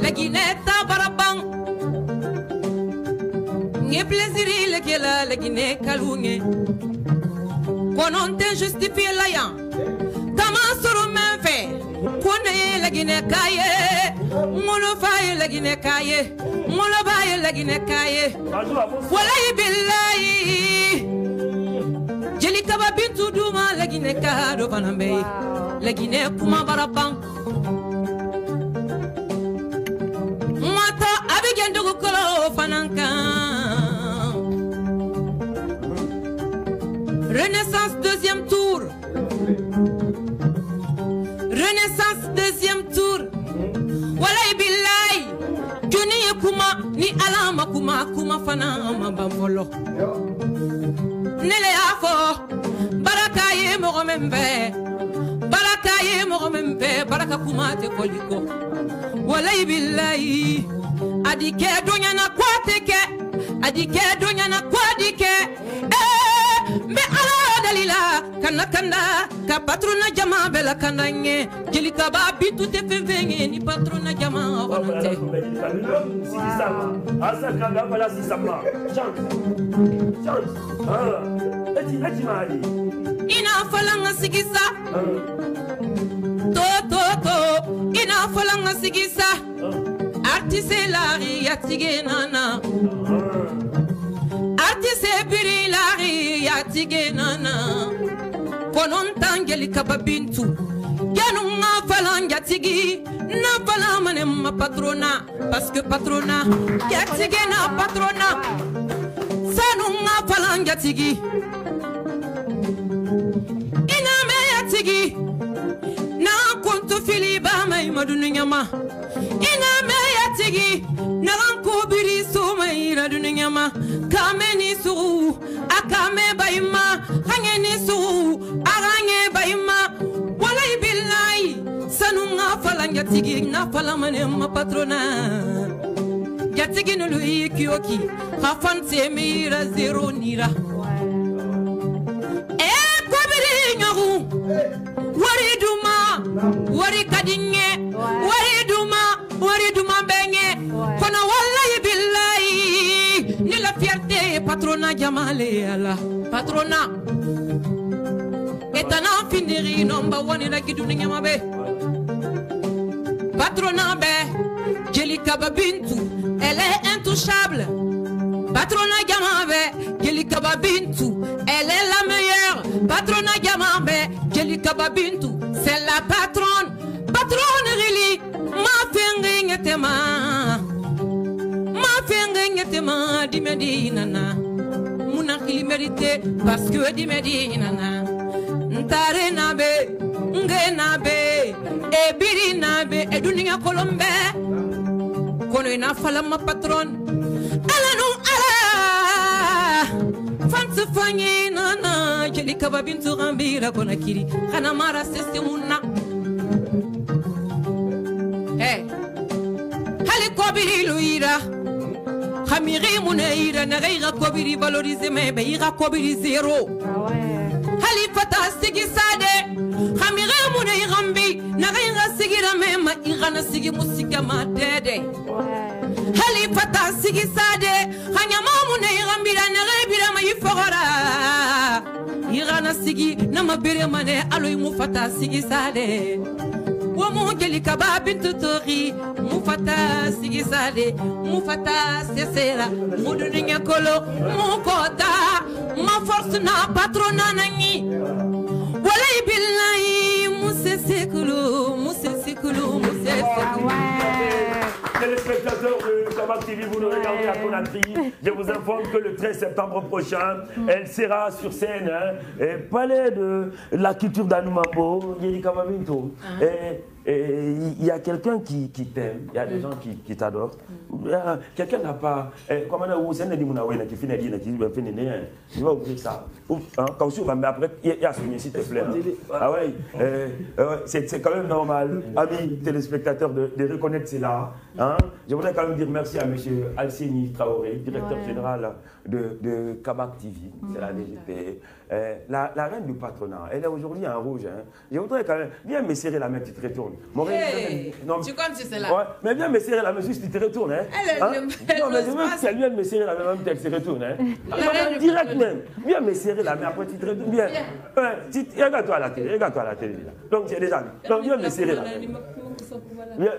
La Guinée tabarabang. Nge plaisir le kela la Guinée kalunge. Konon te justifier la yan. Tama suru menfe. Kone la Guinée kaye. Molo faye la Guinée kaye. Molo baye la Guinée kaye. Wallahi billahi. Jeli Kaba bintu duma la Guinée kado banambe. La Guinée kuma barabang. Mata abigendo kolo fananka. Renaissance deuxième tour. Renaissance deuxième tour. Wallahi billahi. Juni kuma ni alama kuma fana mabamfolo. Nele afo barakaye mogomembe. Barakaye mogomembe baraka kuma te koliko. Wallahi billahi. Adike donya na kwateke. Adike donya na kwadike. Me ala dalila kanakanda ka patrona jama bela kandanye Jeli Kaba bitu te fevenge ni patrona jama volonté asa kanga bala sisama chante eti mali ina falanga sigisa to ina falanga sigisa artiste lari yatige nana artiste biri lari yatige nana konon tangeli kababintu yanu nga falan jatigi na falan mane ma patrona parce que patrona jatigi na patrona sanu nga falan jatigi ina me jatigi na kontu fili ba mai madunu nyama ina me jatigi na ko biri so mai radunu nyama kameni su akame bayma hangeni su aranye bayma walay billahi sanunga falan jatigi na falamane ma patrona jatigi no lui kioki hafan semira zero nira e ko biri nyagu wari duma wari kadinge wari duma benye kono wallahi billahi ni la fierté patrona jamale ala patrona etana finiri nomba woni la giduni nyamabe patrona be jeli kababintu elle est intouchable patrona jamabe jeli kababintu elle est la meilleure patrona jamabe jeli kababintu c'est la patronne rili ma fengenge tema di Medina na muna kili mérité parce que di Medina na ntare na be nge na be e biri na be e dunia kolombe kono ina fala ma patron ala no ala fansu fanyi na na jeli kababintu gambira kona kiri kana mara sese munna hali kobiri luira Hamiri muneira na gaira kobiri valoriser me be ira kobiri zero hali fata sigi sade hamiri muneira mbi na gaira sigira me ma ira na sigi musika ma dede hali fata sigi sade hanyama muneira mbi na gaira ma yifogora ira na sigi na mabere mane aloy mu fata sigi sade Womo jeli kababintu tori mufata sigisale mufata sesera mudunya kolo mukota ma force na patrona nangi walay billahi musesekulu Téléspectateurs de Kabak TV, vous nous regardez à Conakry. Je vous informe que le 13 septembre prochain, elle sera sur scène, palais de la culture d'Anoumambo, Yeli Kababinto. Et il y a quelqu'un qui t'aime, il y a des gens qui t'adorent. Quelqu'un n'a pas. Comment on dit, qui finit je vais ouvrir ça. Quand je vais après, il y a ce s'il te plaît. Ah ouais, c'est quand même normal, amis téléspectateurs, de reconnaître cela. Hein? Je voudrais quand même dire merci à M. Alseni Traoré, directeur général de Kabak TV, c'est la DGP. La reine du patronat, elle est aujourd'hui en rouge. Hein. Je voudrais quand même, viens me serrer la main, tu te retournes. Non, tu comptes sur cela. Ouais, mais viens me serrer la main, juste tu te retournes. Hein. Non, mais je veux que elle vienne me serrer la main, même elle se retourne. Hein. Direct même. Viens me serrer la main, après tu te retournes. Viens. Regarde-toi à la télé, Là. Donc tu es déjà. Donc viens me serrer la main.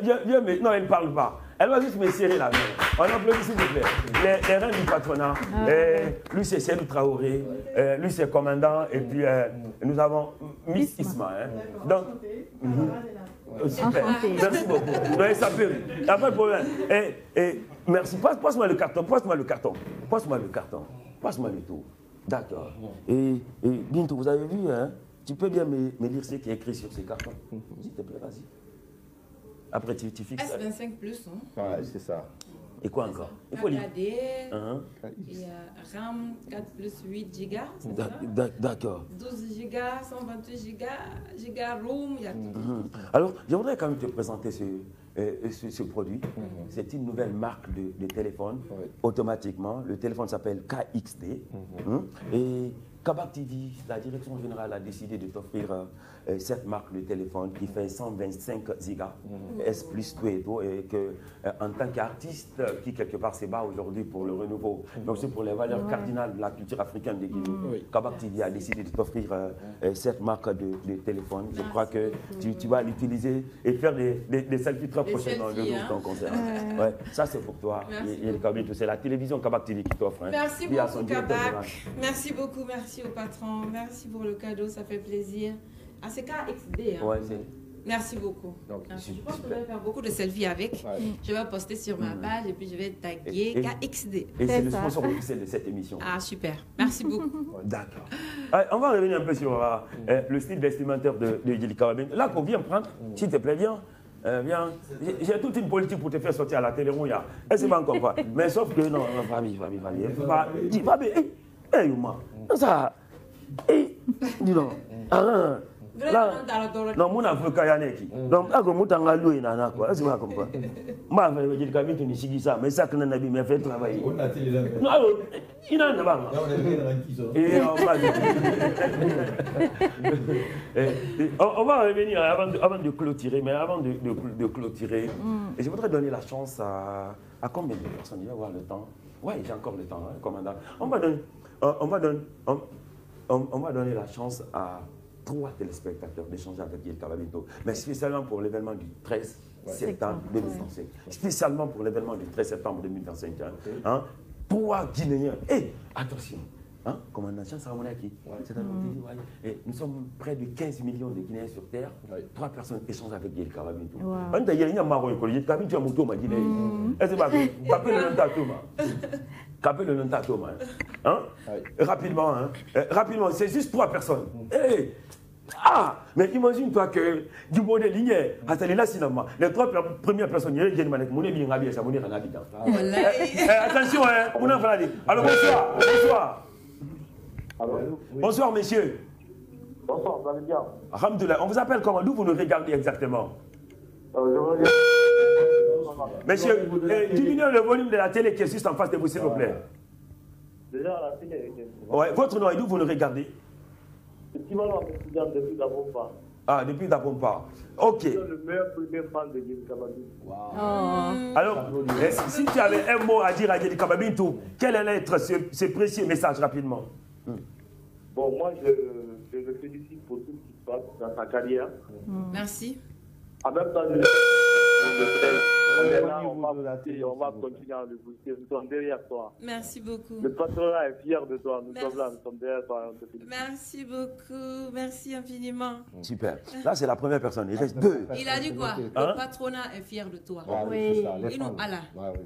Viens me. Non, elle ne parle pas. Elle va juste me serrer la main. On applaudit s'il vous plaît. Les reines du patronat. Lui c'est Seydou Traoré. Lui c'est commandant. Et puis nous avons Miss Isma. Hein. Donc. Super. Merci beaucoup. Non, ça peut. Il n'y a pas de problème. Merci. Passe-moi le carton. Passe-moi le tout. D'accord. Et Bintou, vous avez vu, hein? Tu peux bien me lire ce qui est écrit sur ces cartons. S'il te plaît, vas-y. Après, tu fixes. S25 plus. Hein? Ouais, c'est ça. Et quoi encore? Il faut lire. Il y a RAM 4 plus 8 Go. D'accord. 12 Go, 128 Go, ROM, il y a tout. Alors, je voudrais quand même te présenter ce produit. C'est une nouvelle marque de téléphone. Automatiquement, le téléphone s'appelle KXD. Et Kabak TV, la direction générale a décidé de t'offrir cette marque de téléphone qui fait 125 gigas, S plus tout et tout, et que en tant qu'artiste qui quelque part se bat aujourd'hui pour le renouveau, donc c'est pour les valeurs cardinales de la culture africaine de Guinée, Kabak TV a décidé de t'offrir cette marque de téléphone. Je crois que tu vas l'utiliser et faire des selfies très prochainement le jour de ton concert. Ouais, ça c'est pour toi. C'est la télévision Kabak TV qui t'offre. Merci beaucoup Kabak. Merci beaucoup, merci. Merci au patron, merci pour le cadeau, ça fait plaisir. Ah, c'est KXD, hein? Ouais, c'est... Merci beaucoup. Donc, je pense que je vais faire beaucoup de selfies avec. Ouais. Je vais poster sur ma page et puis je vais taguer KXD. Et c'est le sponsor officiel de cette émission. Ah, super. Merci beaucoup. D'accord. On va revenir un peu sur le style vestimentaire de Yéli Kaba Bintou. Là, qu'on vient prendre, s'il te plaît, viens. Viens. J'ai toute une politique pour te faire sortir à la télé. Elle ne sait pas encore quoi. Mais sauf que, non, famille. Dis, Fabé, hé, Youma. Ça. Dis donc. Là, non, mon avocat Yaneki. Donc, là, comme on a loué, nana, quoi. C'est pas comme ça. Moi, je vais dire que tu n'es ça, mais ça que nous avons fait travailler. Non, il n'en a pas. Et on va revenir avant de clôturer, mais avant de clôturer, et je voudrais donner la chance à combien de personnes? Il va avoir le temps. Oui, j'ai encore le temps, hein, commandant. On va donner la chance à 3 téléspectateurs d'échanger avec Yéli Kaba Bintou, mais spécialement pour l'événement du 13 septembre 2025. Spécialement pour l'événement du 13 septembre 2025. Hein, 3 Guinéens. Et attention, hein, commandant Chance Ramonaki, nous sommes près de 15 millions de Guinéens sur Terre. 3 personnes échangent avec Yéli Kaba Bintou. Rapidement, c'est juste 3 personnes. Hey. Ah, mais imagine-toi que du modèle lignée, les 3 premières personnes, attention, alors bonsoir. Bonsoir, messieurs. Bonsoir, vous allez bien? Alhamdoulilah, on vous appelle comment? D'où vous nous regardez exactement? Monsieur, diminuez le volume de la télé qui est juste en face de vous, s'il vous plaît. Déjà, la télé. Ouais, votre nom et d'où vous nous regardez? Depuis Dabompa. Ah, depuis Dabompa. Ok. Je suis le meilleur premier fan de Yéli Kaba Bintou. Wow. Alors, si tu avais un mot à dire à Yéli Kaba Bintou, quel allait être ce précieux message rapidement? Bon, moi, je le félicite pour tout ce qui se passe dans sa carrière. Merci. En même temps, on va continuer à le booster. Nous sommes derrière toi. Merci beaucoup. Le patronat est fier de toi. Nous sommes là, nous sommes derrière toi. Merci beaucoup. Merci infiniment. Super. Là, c'est la première personne. Il reste 2. Il a dit quoi? Le patronat est fier de toi. Oui. Et nous,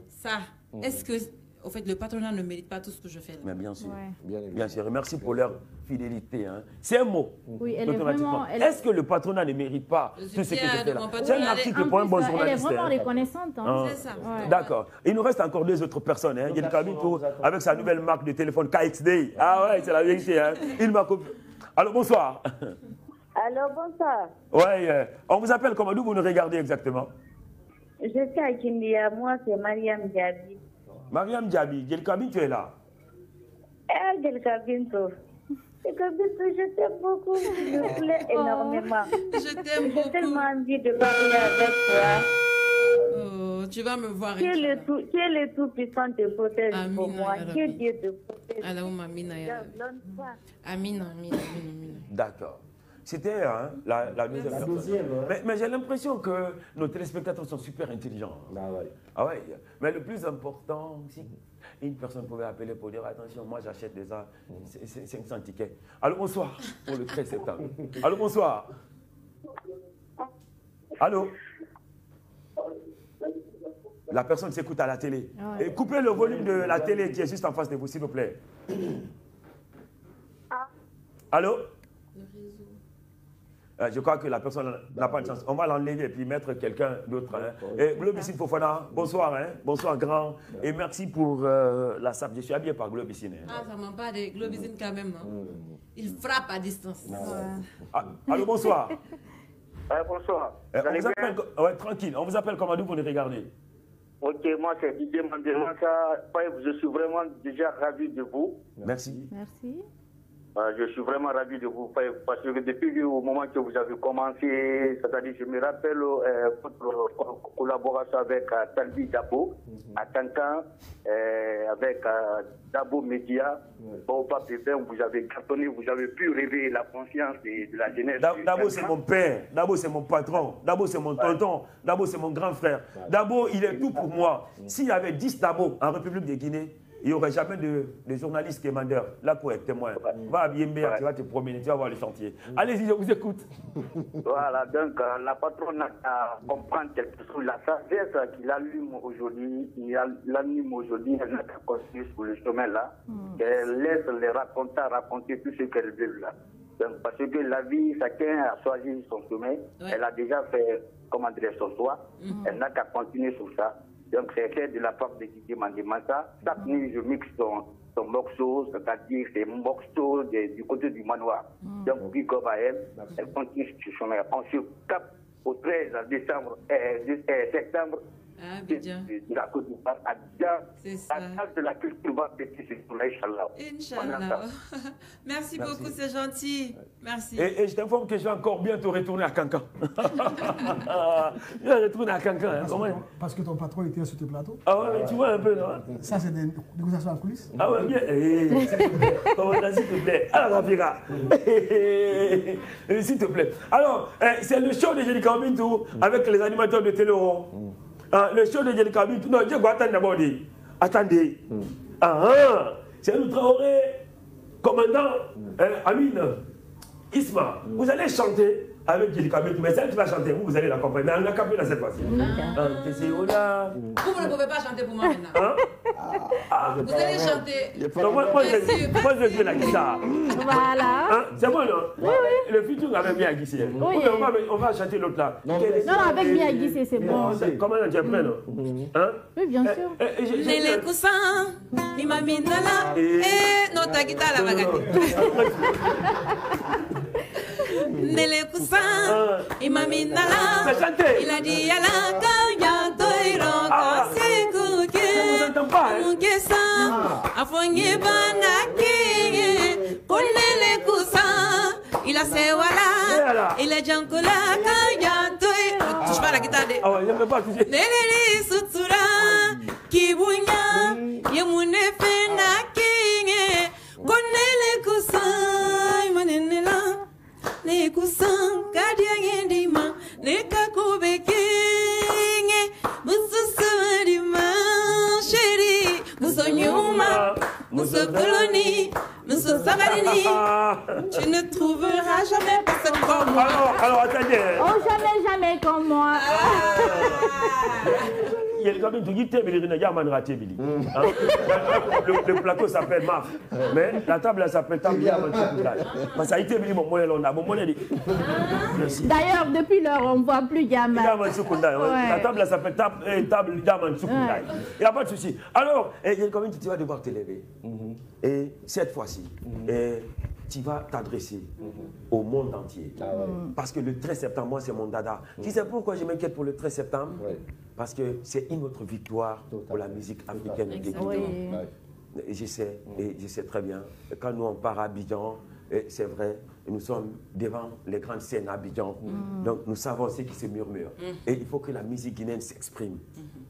ça. Est-ce que, au fait, le patronat ne mérite pas tout ce que je fais là? Mais bien sûr. Ouais. Bien sûr. Et merci pour leur fidélité. Hein. C'est un mot. Oui, elle est vraiment... Est-ce que le patronat ne mérite pas tout ce que je fais là? C'est un article pour un bon journaliste. Elle est vraiment reconnaissante. Hein. C'est ça. Ouais. D'accord. Il nous reste encore 2 autres personnes. Hein. Yéli Kaba Bintou avec sa nouvelle marque de téléphone KXD. Ah ouais, c'est la vérité. Hein. Il m'a copié. Alors, bonsoir. Alors, bonsoir. Ouais, on vous appelle comment? D'où vous nous regardez exactement? Je suis à Kindia. Moi, c'est Mariam Diaby. Mariam Diaby, Yéli Kaba Bintou est là. Yéli Kaba Bintou. Yéli Kaba Bintou, je t'aime beaucoup. Je te plais énormément. Je t'aime beaucoup. J'ai tellement envie de parler avec toi. Oh, tu vas me voir. Que le Tout-Puissant te protège pour moi. Que Dieu te protège. Amin. D'accord. C'était la deuxième personne. Mais j'ai l'impression que nos téléspectateurs sont super intelligents. Ah ouais. Mais le plus important, si une personne pouvait appeler pour dire attention, moi j'achète déjà 500 tickets. Allô, bonsoir pour le 13 septembre. Allô, bonsoir. Allô. La personne s'écoute à la télé. Et coupez le volume de la télé qui est juste en face de vous, s'il vous plaît. Allô? Je crois que la personne n'a pas de chance. On va l'enlever et puis mettre quelqu'un d'autre. Hein. Et Globicine Fofana, bonsoir. Hein. Bonsoir, grand. Et merci pour la sape. Je suis habillé par Globicine. Hein. Ah, ça ne ment pas de Globicine quand même. Hein. Il frappe à distance. Allô, bonsoir. Bonsoir. On vous appelle, tranquille. On vous appelle comment? D'où vous nous regardez? Ok, moi c'est Didier Mandela. Je suis vraiment déjà ravi de vous. Merci. Merci. Je suis vraiment ravi de vous faire parce que depuis le moment que vous avez commencé, c'est-à-dire je me rappelle votre collaboration avec Talbi Dabo, à Tankan, avec Dabo Média, vous avez cartonné, vous avez pu réveiller la conscience de la jeunesse. Dabo c'est mon père, Dabo c'est mon patron, Dabo c'est mon tonton, Dabo c'est mon grand frère. Dabo il est tout pour moi. S'il y avait 10 Dabo en République de Guinée, il n'y aurait jamais de journaliste commandeur. Là, pour être témoin. Va à Biembé, tu vas te promener, tu vas voir le chantier. Allez-y, je vous écoute. Voilà, donc la patronne a comprendre quelque chose. La sagesse qu'il allume aujourd'hui, elle n'a qu'à continuer sur le chemin là. Qu'elle laisse les racontants raconter tout ce qu'elle veut là. Donc, parce que la vie, chacun a choisi son chemin. Elle a déjà fait, comment dire, son choix. Elle n'a qu'à continuer sur ça. Donc, c'est fait de la part de Didier Mandemasa. Chaque nuit, je mixe son morceau, c'est-à-dire c'est mon morceau du côté du manoir. Donc, puis comme elle continue sur ce chemin. On se capte au 13 septembre. Ah, bien. De la Côte d'Ivoire, à date de la culture va péter ce jour-là, Inch'Allah. Inch'Allah. Merci beaucoup, c'est gentil. Merci. Et je t'informe que je vais encore bientôt retourner à Cancan. Je vais retourner à Cancan. Hein. Parce que ton patron était sur tes plateaux. Ah ouais, tu vois un peu, non? Ça, c'est des négociations en coulisses. Ah ouais, bien. Commandant, s'il te plaît. Alors, Rafika. S'il te plaît. Alors, c'est le show de Jelika Bintou avec les animateurs de Téléro. Le show de Jelika Bintou. Non, je vais attendre d'abord. Attendez. C'est nous Traoré, commandant Amine, Isma. Vous allez chanter avec Jelika Bintou, mais celle qui va chanter, vous allez l'accompagner. Mais on a capé là cette fois-ci. Vous ne pouvez pas chanter pour moi maintenant. Vous allez chanter. Non, moi, je joue la guitare. Voilà. C'est bon, non? Oui. Le futur avec Mia Guissé. Oui. On va chanter l'autre là. Non, avec Mia Guissé, c'est bon. Comment tu es prêt, non? Oui, bien sûr. Les coussins, il m'a mis là. Et non, ta guitare là, va gagner. Les coussins, il m'a mis là. Il a dit, à la gagne, toiron, c'est cooké. Afonye banaki, les coussins, il a ses voilà, il est jankola kaya, touche pas la guitare. Ah ouais, j'aime pas toucher. Nelele sutura, kibunya, yemune fenaki, les coussins, manenela, les coussins, kadia yendima, les kakobeke, mususurima, chérie, musonyuma, musokoloni, musosabalini, tu ne trouveras jamais personne comme moi. Alors, attendez. Oh, jamais comme moi. Il y a quand même tout guité, mais il y a un raté, Billy. Le plateau s'appelle MAF, mais la table s'appelle table Yaman Soukoulaï. Parce que ça a été Billy, mon monnaie. D'ailleurs, depuis l'heure, on ne voit plus Yaman. Yaman Soukoulaï. La table s'appelle table Yaman Soukoulaï. Il n'y a pas de souci. Alors, il y a quand même tu vas devoir t'élever. Et cette fois-ci, tu vas t'adresser au monde entier. Parce que le 13 septembre, moi, c'est mon dada. Tu sais pourquoi je m'inquiète pour le 13 septembre? Parce que c'est une autre victoire pour la musique africaine. Et je sais très bien. Quand nous, on part à Abidjan, c'est vrai, nous sommes devant les grandes scènes à Abidjan. Donc, nous savons ce qui se murmure. Et il faut que la musique guinéenne s'exprime.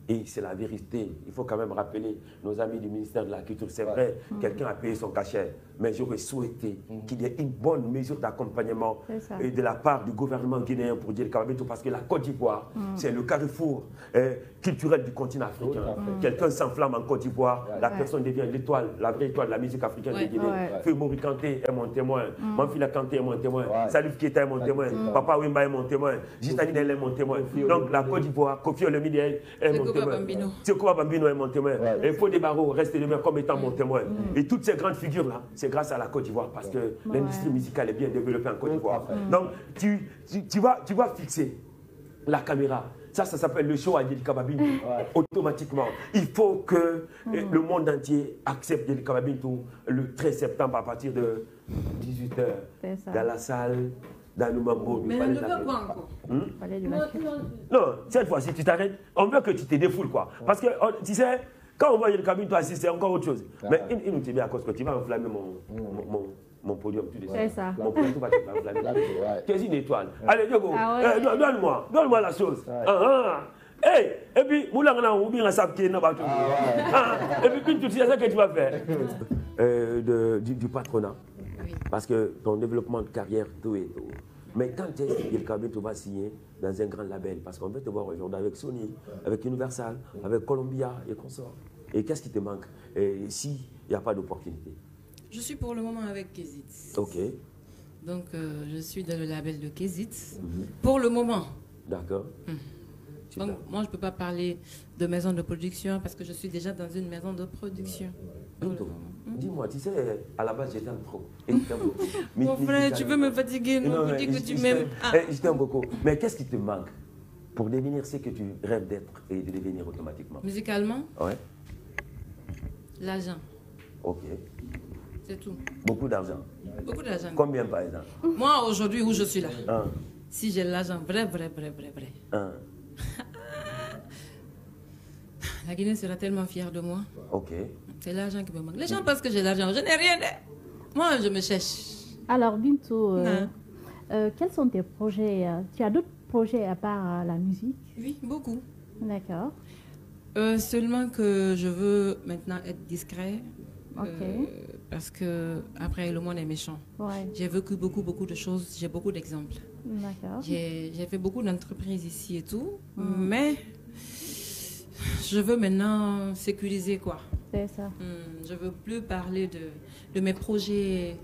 Et c'est la vérité. Il faut quand même rappeler nos amis du ministère de la Culture. C'est vrai, quelqu'un a payé son cachet. Mais j'aurais souhaité qu'il y ait une bonne mesure d'accompagnement de la part du gouvernement guinéen pour dire Kababito, parce que la Côte d'Ivoire, c'est le carrefour culturel du continent africain. Quelqu'un s'enflamme en Côte d'Ivoire, la personne devient l'étoile, la vraie étoile de la musique africaine de Guinée. Feu Mori Kanté est mon témoin, Manfila Kanté est mon témoin, Salif Keita est mon témoin, Papa Wimba est mon témoin, Gitani Del est mon témoin. Donc la Côte d'Ivoire, Kofi Olomide est mon témoin. Sekoua Bambino est mon témoin. Et Fodé Barreau reste demain comme étant mon témoin. Et toutes ces grandes figures-là, c'est grâce à la Côte d'Ivoire, parce que l'industrie musicale est bien développée en Côte d'Ivoire. Donc, tu vas fixer la caméra. Ça s'appelle le show à Jelika Bintou. Automatiquement, il faut que le monde entier accepte Jelika Bintou le 13 septembre à partir de 18h dans la salle. Dans le mambo. Mais on ne veut pas encore. Non, cette fois-ci, tu t'arrêtes. On veut que tu te défoules, quoi. Parce que, tu sais, quand on voit Jelika Bintou assister, c'est encore autre chose. Mais il nous dit bien à cause que tu vas enflammer mon podium. C'est ça. Mon podium va t'enflammer. Tu es une étoile. Allez, Diogo, donne-moi la chose. Et puis, Moulangana, ou bien la sapke, n'a pas tout. Et puis, tu sais ce que tu vas faire du patronat. Parce que ton développement de carrière, tout et tout. Mais quand est-ce que Jelika Bintou va signer dans un grand label? Parce qu'on veut te voir aujourd'hui avec Sony, avec Universal, avec Columbia et consorts. Et qu'est-ce qui te manque s'il n'y a pas d'opportunité? Je suis pour le moment avec Kezit. Ok. Donc, je suis dans le label de Kezit. Pour le moment. D'accord. Donc, moi, je ne peux pas parler de maison de production parce que je suis déjà dans une maison de production. Dis-moi, tu sais, à la base, j'étais un pro. Mon frère, tu veux me fatiguer? Non, me dis que tu m'aimes. Je t'aime beaucoup. Mais qu'est-ce qui te manque pour devenir ce que tu rêves d'être et de devenir automatiquement? Musicalement? Ouais. L'argent. Ok. C'est tout. Beaucoup d'argent? Beaucoup d'argent. Combien par exemple? Moi, aujourd'hui, où je suis là, Un. si j'ai l'argent vrai. Un. La Guinée sera tellement fière de moi. Ok. C'est l'argent qui me manque. Les gens pensent que j'ai l'argent. Je n'ai rien. Moi, je me cherche. Alors, Bintou, quels sont tes projets? Tu as d'autres projets à part la musique? Oui, beaucoup. D'accord. Seulement que je veux maintenant être discret. Ok. Parce que après le monde est méchant. Ouais. J'ai vécu beaucoup de choses. J'ai beaucoup d'exemples. D'accord. J'ai fait beaucoup d'entreprises ici et tout. Mais je veux maintenant sécuriser quoi. C'est ça. Je veux plus parler de mes projets.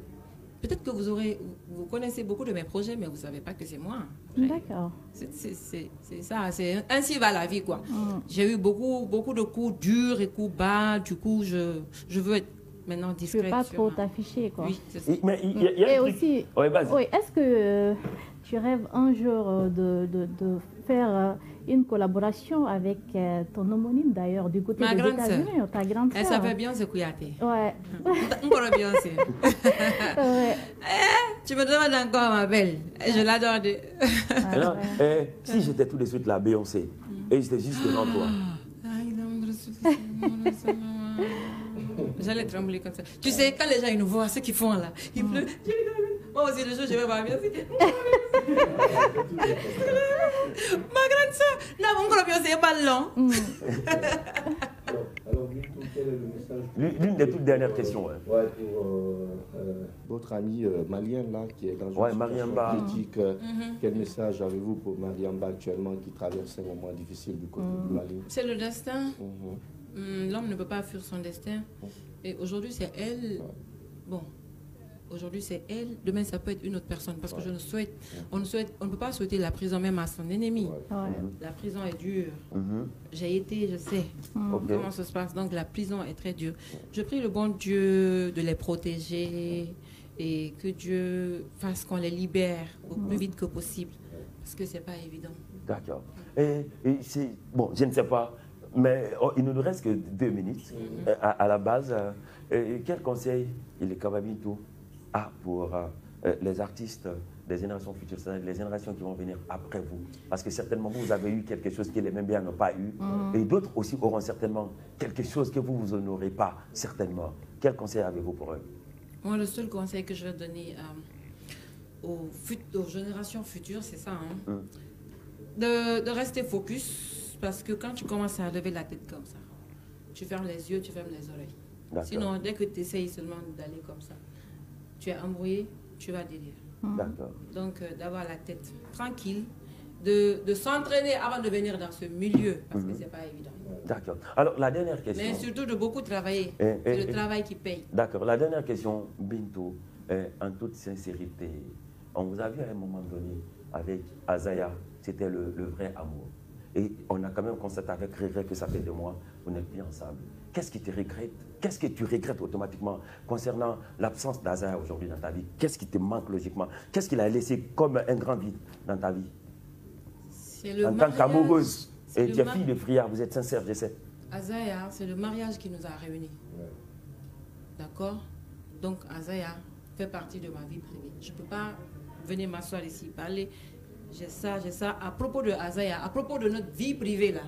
Peut-être que vous connaissez beaucoup de mes projets, mais vous savez pas que c'est moi. D'accord. C'est ça. Ainsi va la vie quoi. J'ai eu beaucoup de coups durs et coups bas. Du coup, je veux être maintenant discrète. Tu ne veux pas trop t'afficher quoi. Oui, c'est ça. Mais il y a et un truc. aussi, Ouais, vas-y. oui, est-ce que tu rêves un jour de faire une collaboration avec ton homonyme d'ailleurs du côté Ma des grande sœur. États-Unis, ta grande sœur? Elle s'appelle Beyoncé Kouyaté. Ouais. Encore Beyoncé. Ouais. Tu me demandes encore ma belle. Je l'adore. Alors, si j'étais tout de suite la Beyoncé et j'étais juste devant toi. J'allais trembler comme ça. Tu sais, quand les gens ils nous voient, ce qu'ils font là, ils pleurent. Moi aussi, le jour, je vais voir Beyoncé. Ma grande soeur. Non, mon Beyoncé est pas long. Alors, quel est le message? L'une des toutes dernières questions. Ouais. Ouais, pour votre ami Mariam là, qui est dans une situation critique, quel message avez-vous pour Mariam actuellement qui traverse un moment difficile du côté du Mali? C'est le destin. L'homme ne peut pas fuir son destin. Et aujourd'hui, c'est elle. Bon, aujourd'hui, c'est elle. Demain, ça peut être une autre personne. Parce que je ne souhaite. On ne peut pas souhaiter la prison même à son ennemi. La prison est dure. J'ai été, je sais comment ça se passe. Donc, la prison est très dure. Je prie le bon Dieu de les protéger et que Dieu fasse qu'on les libère au plus vite que possible. Parce que ce n'est pas évident. D'accord. Et c'est. Bon, je ne sais pas. Mais il ne nous reste que 2 minutes. À la base, quel conseil il Kababintou a pour les artistes des générations futures, c'est-à-dire les générations qui vont venir après vous? Parce que certainement, vous avez eu quelque chose que les mêmes bien n'ont pas eu. Et d'autres aussi auront certainement quelque chose que vous n'aurez pas, certainement. Quel conseil avez-vous pour eux? Moi, le seul conseil que je vais donner aux générations futures, c'est ça. De rester focus. Parce que quand tu commences à lever la tête comme ça, tu fermes les yeux, tu fermes les oreilles. Sinon, dès que tu essayes seulement d'aller comme ça, tu es embrouillé, tu vas délire. D'accord. Donc, d'avoir la tête tranquille, de s'entraîner avant de venir dans ce milieu, parce que ce n'est pas évident. D'accord. Alors, la dernière question. Mais surtout de beaucoup travailler. C'est le travail qui paye. D'accord. La dernière question, Bintou, en toute sincérité, on vous a vu à un moment donné avec Azaya, c'était le vrai amour. Et on a quand même constaté avec regret que ça fait 2 mois, vous n'êtes plus ensemble. Qu'est-ce qui te regrette? Qu'est-ce que tu regrettes automatiquement concernant l'absence d'Azaya aujourd'hui dans ta vie? Qu'est-ce qui te manque logiquement? Qu'est-ce qu'il a laissé comme un grand vide dans ta vie? En tant qu'amoureuse, et tu es fille de prière, vous êtes sincère, je sais. Azaya, c'est le mariage qui nous a réunis. D'accord? Donc Azaya fait partie de ma vie privée. Je ne peux pas venir m'asseoir ici, parler. J'ai ça. À propos de Azaya, à propos de notre vie privée, là,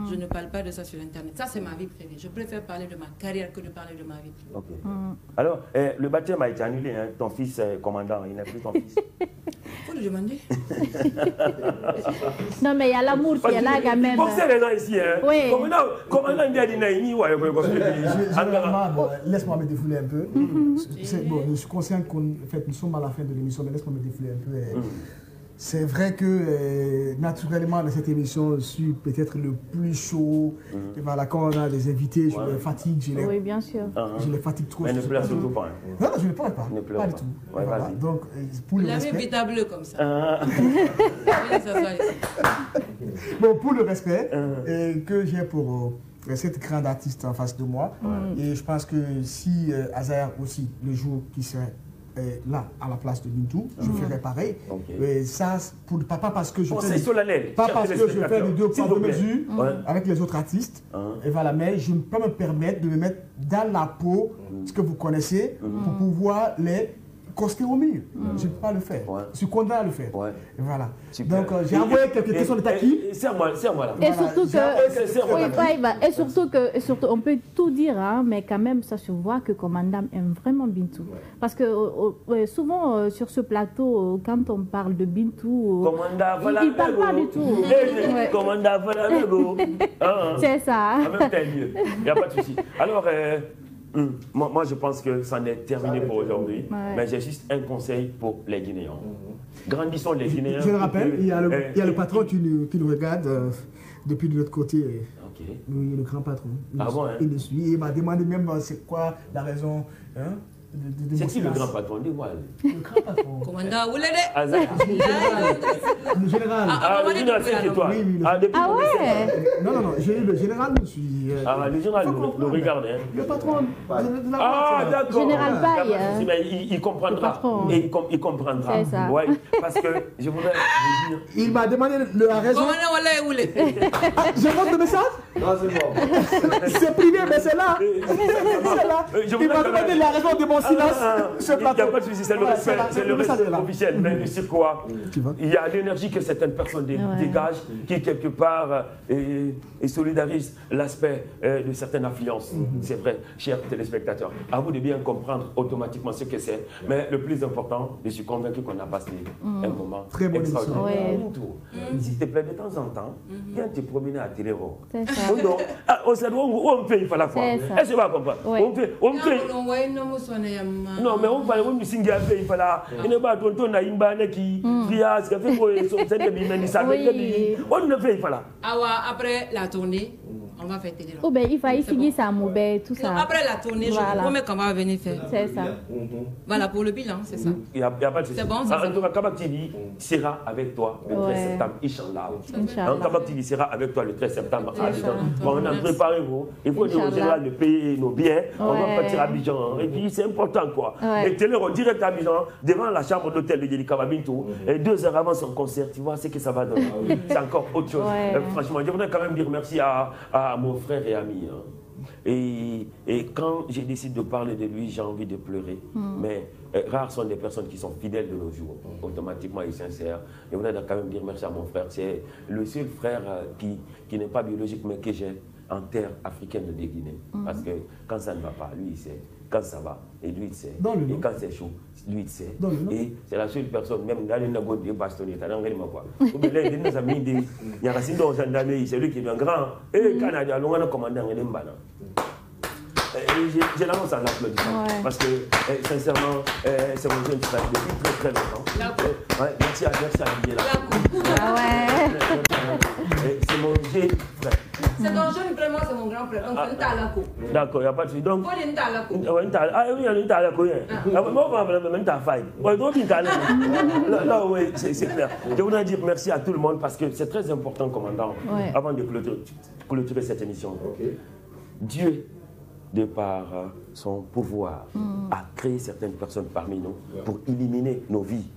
je ne parle pas de ça sur Internet. Ça, c'est ma vie privée. Je préfère parler de ma carrière que de parler de ma vie privée. Ok. Alors, le baptême a été annulé. Hein. Ton fils est commandant, il n'est plus ton fils. Il faut le demander. Non, mais il y a l'amour qui est là quand même. Pensez les gens ici. Hein. Oui. Commandant, il a dit Naïni. Laisse-moi me défouler un peu. Bon, je suis conscient que nous sommes à la fin de l'émission, mais laisse-moi me défouler un peu. c'est vrai que naturellement dans cette émission, je suis peut-être le plus chaud. Et voilà, quand on a des invités, je les fatigue. Oui, bien sûr. Je les fatigue trop. Mais ne pleure surtout pas. Non, je ne pleure pas. Ne pleure pas pas. du tout. Ouais, Voilà. Donc, pour le respect. Il avait bleu comme ça. Bon, pour le respect que j'ai pour cette grande artiste en face de moi, et je pense que si Azaïa aussi, le jour qui serait là, à la place de Bintou, je ferais pareil. Et ça, pour papa, parce que je fais pas parce que je fais les deux poids de mesure avec les autres artistes. Et voilà, mais je ne peux pas me permettre de me mettre dans la peau, ce que vous connaissez, pour pouvoir les construire au milieu. Je ne peux pas le faire. Je suis condamné à le faire. Et voilà. Super. Donc, j'ai envoyé quelques questions de Taki. Serre-moi là. Et surtout que, et surtout, on peut tout dire, hein, mais quand même, ça se voit que Commandant aime vraiment Bintou. Parce que souvent, sur ce plateau, quand on parle de Bintou, il ne parle pas du tout. Commandant, voilà, c'est ça. En même temps, mieux. Il n'y a pas de souci. Alors, moi, je pense que ça en est terminé pour aujourd'hui. Mais j'ai juste un conseil pour les Guinéens. Grandissons les Guinéens. Je le rappelle, il y a le patron qui nous regarde depuis de l'autre côté. Oui, le grand patron. Il le suit. Il m'a demandé même c'est quoi la raison. C'est qui le grand patron? Dis-moi. Le grand patron. Commandant, où l'est-ce? Le général. Le général, c'est toi. Ah ouais? Non, le général me suit. Le général nous regarde. Le patron. D'accord. Général Baye. Mais il comprendra. Et il comprendra. C'est ça. Ouais, parce que je voudrais vous dire. Il m'a demandé la raison. Commandant, où l'est? Je montre le message? Non, c'est bon. C'est privé, mais c'est là. C'est là. Il m'a demandé la raison de mon silence. Il n'y a pas de souci, c'est le respect officiel. Mais sur quoi? Il y a l'énergie que certaines personnes dégagent qui, quelque part, et solidarise l'aspect de certaines affluences. C'est vrai, chers téléspectateurs. À vous de bien comprendre automatiquement ce que c'est. Mais le plus important, je suis convaincu qu'on a passé un moment très bon extraordinaire. S'il te plaît, de temps en temps, viens te promener à Téléro. C'est ça. On sait on fait, il faut la fois. Est-ce que tu vas comprendre? On fait. Non, mais on va me signer à faire, il faut la. Il n'est pas tonton à Imbane qui via ce que fait pour on ne fait pas là. Après la tournée, on va faire Téléro. Oh ben il va essayer ça, Moubé, tout ça. Après la tournée, je vous promets qu'on va venir faire. C'est ça. Voilà, pour le bilan, c'est ça. Il n'y a pas de souci. C'est bon, en tout cas, Kabak TV sera avec toi le 13 septembre, Inch'Allah. Kabak TV sera avec toi le 13 septembre à Abidjan. Bon, on a préparé vous. Il faut dire au général de payer nos billets. On va partir à Abidjan. Et puis, c'est important, quoi. Et Téléro, direct à Abidjan, devant la chambre d'hôtel de Yéli Kaba Bintou. Et 2 heures avant son concert, tu vois ce que ça va donner. C'est encore autre chose. Franchement, je voudrais quand même dire merci à mon frère et ami. Et quand j'ai décidé de parler de lui, j'ai envie de pleurer. Mais rares sont les personnes qui sont fidèles de nos jours, automatiquement et sincères. Et je voudrais quand même dire merci à mon frère. C'est le seul frère qui n'est pas biologique, mais que j'ai en terre africaine de Guinée. Parce que quand ça ne va pas, lui il sait. Quand ça va, et lui il sait. Et quand c'est chaud, lui il sait. Et c'est la seule personne, même dans les négociations de bastonner, tu n'as rien quoi. C'est lui qui est un grand. Et Canada, on a commandé un élément. J'ai l'annonce en l'applaudissant. Parce que, sincèrement, c'est mon jeune frère depuis très longtemps. Merci à Didier là. C'est mon jeune frère. C'est ton jeune frère, moi c'est mon grand frère. On fait un talako. D'accord, il n'y a pas de souci. Donc, on est un talako. Oui, on est un talako. Moi, je vais même faire. Là, oui, c'est clair. Je voudrais dire merci à tout le monde parce que c'est très important, commandant, avant de clôturer cette émission. Dieu, de par son pouvoir, a créé certaines personnes parmi nous pour éliminer nos vies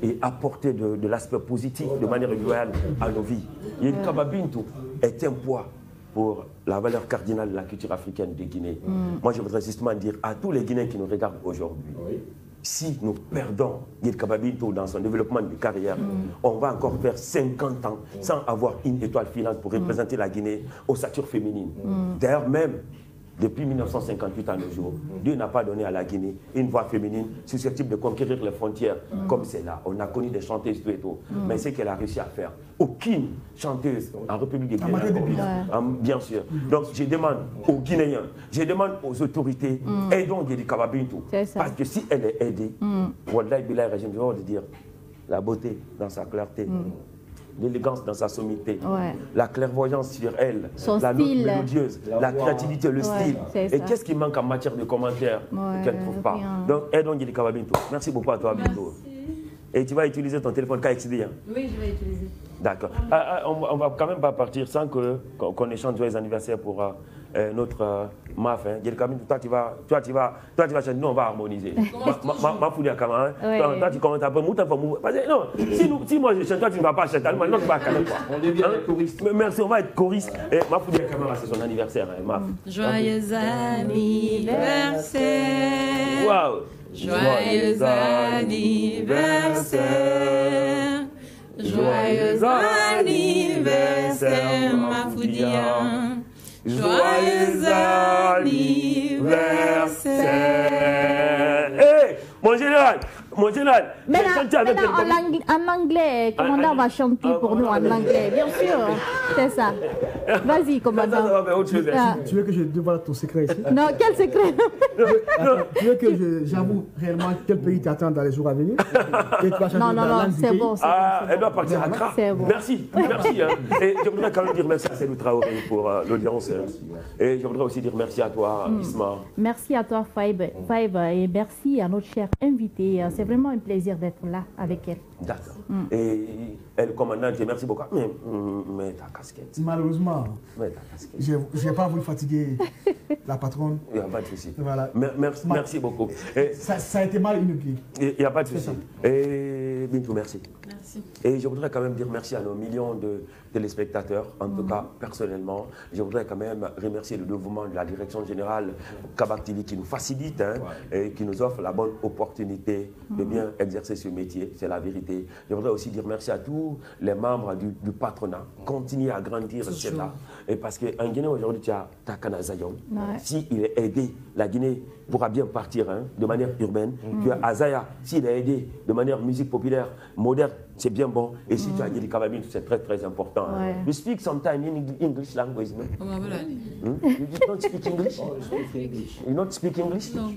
et apporter de l'aspect positif de manière loyale à nos vies. Yéli Kaba Bintou est un poids pour la valeur cardinale de la culture africaine de Guinée. Moi, je voudrais justement dire à tous les Guinéens qui nous regardent aujourd'hui, si nous perdons Yéli Kaba Bintou dans son développement de carrière, on va encore faire 50 ans sans avoir une étoile filante pour représenter la Guinée aux satures féminines. D'ailleurs, même depuis 1958 à nos jours, Dieu n'a pas donné à la Guinée une voix féminine susceptible de conquérir les frontières comme c'est là. On a connu des chanteuses tout et tout, mais c'est qu'elle a réussi à faire. Aucune chanteuse en République de Guinée, bien sûr. Donc je demande aux Guinéens, je demande aux autorités, aidons Yéli Kaba Bintou. Parce que si elle est aidée, Wallahi Billahi Rajim, je vais vous dire, la beauté dans sa clarté, l'élégance dans sa sommité, la clairvoyance sur elle, la note mélodieuse, la créativité, le style. Et qu'est-ce qui manque en matière de commentaires qu'elle ne trouve pas? Donc, aidons Yeli Kaba Bintou. Merci beaucoup à toi, Bintou. Et tu vas utiliser ton téléphone KXD, hein? Oui, je vais utiliser. D'accord. On va quand même pas partir sans qu'on échange joyeux anniversaire pour notre MAF. Hein. Toi, tu vas chanter. Nous, on va harmoniser. Ma folie à Kama. Toi, tu commentes un peu. Non, si moi je chante, toi, tu ne vas pas chanter. Non, tu vas calmer quoi. On devient choriste. Merci, on va être choriste. Et ma folie à Kama, c'est son anniversaire, hein, MAF. Joyeux anniversaire. Waouh. Joyeux anniversaire. Joyeux anniversaire, ma Foudia. Joyeux anniversaire. Hey, mon général. Maintenant, en anglais, commandant va chanter pour nous en anglais, bien sûr, c'est ça. Vas-y, commandant. Ça va faire autre chose. Tu veux que je dévoile ton secret ici? Non, quel secret? Tu veux que j'avoue réellement quel pays t'attend dans les jours à venir? Non, c'est bon. Elle doit partir à Accra. Bon. Merci. Hein. Et je voudrais quand même dire merci à Célou Traoré pour l'audience. Et je voudrais aussi dire merci à toi, Isma. Merci à toi, Faïb, et merci à notre chère invitée. C'est vraiment un plaisir d'être là avec elle. D'accord. Et elle, commandante, merci beaucoup. Mais ta casquette. Malheureusement, je n'ai pas voulu fatiguer la patronne. Il n'y a pas de souci. Voilà. Merci beaucoup. Ça a été mal inoublié. Il n'y a pas de souci. Et Bintou, merci. Merci. Et je voudrais quand même dire merci à nos millions de téléspectateurs. En tout cas, personnellement, je voudrais quand même remercier le dévouement de la direction générale Kabak TV qui nous facilite et qui nous offre la bonne opportunité de bien exercer ce métier. C'est la vérité. Je voudrais aussi dire merci à tous les membres du patronat. Continuez à grandir là. Et parce qu'en Guinée, aujourd'hui, tu as Takana Zayom. S'il est aidé, la Guinée pourra bien partir de manière urbaine. Tu as Azaya, s'il est aidé de manière musique populaire, moderne, c'est bien bon. Et si tu as Yeli Kaba Bintou, c'est très très important. You speak sometimes in English language, no? You don't speak English? You don't speak English? No.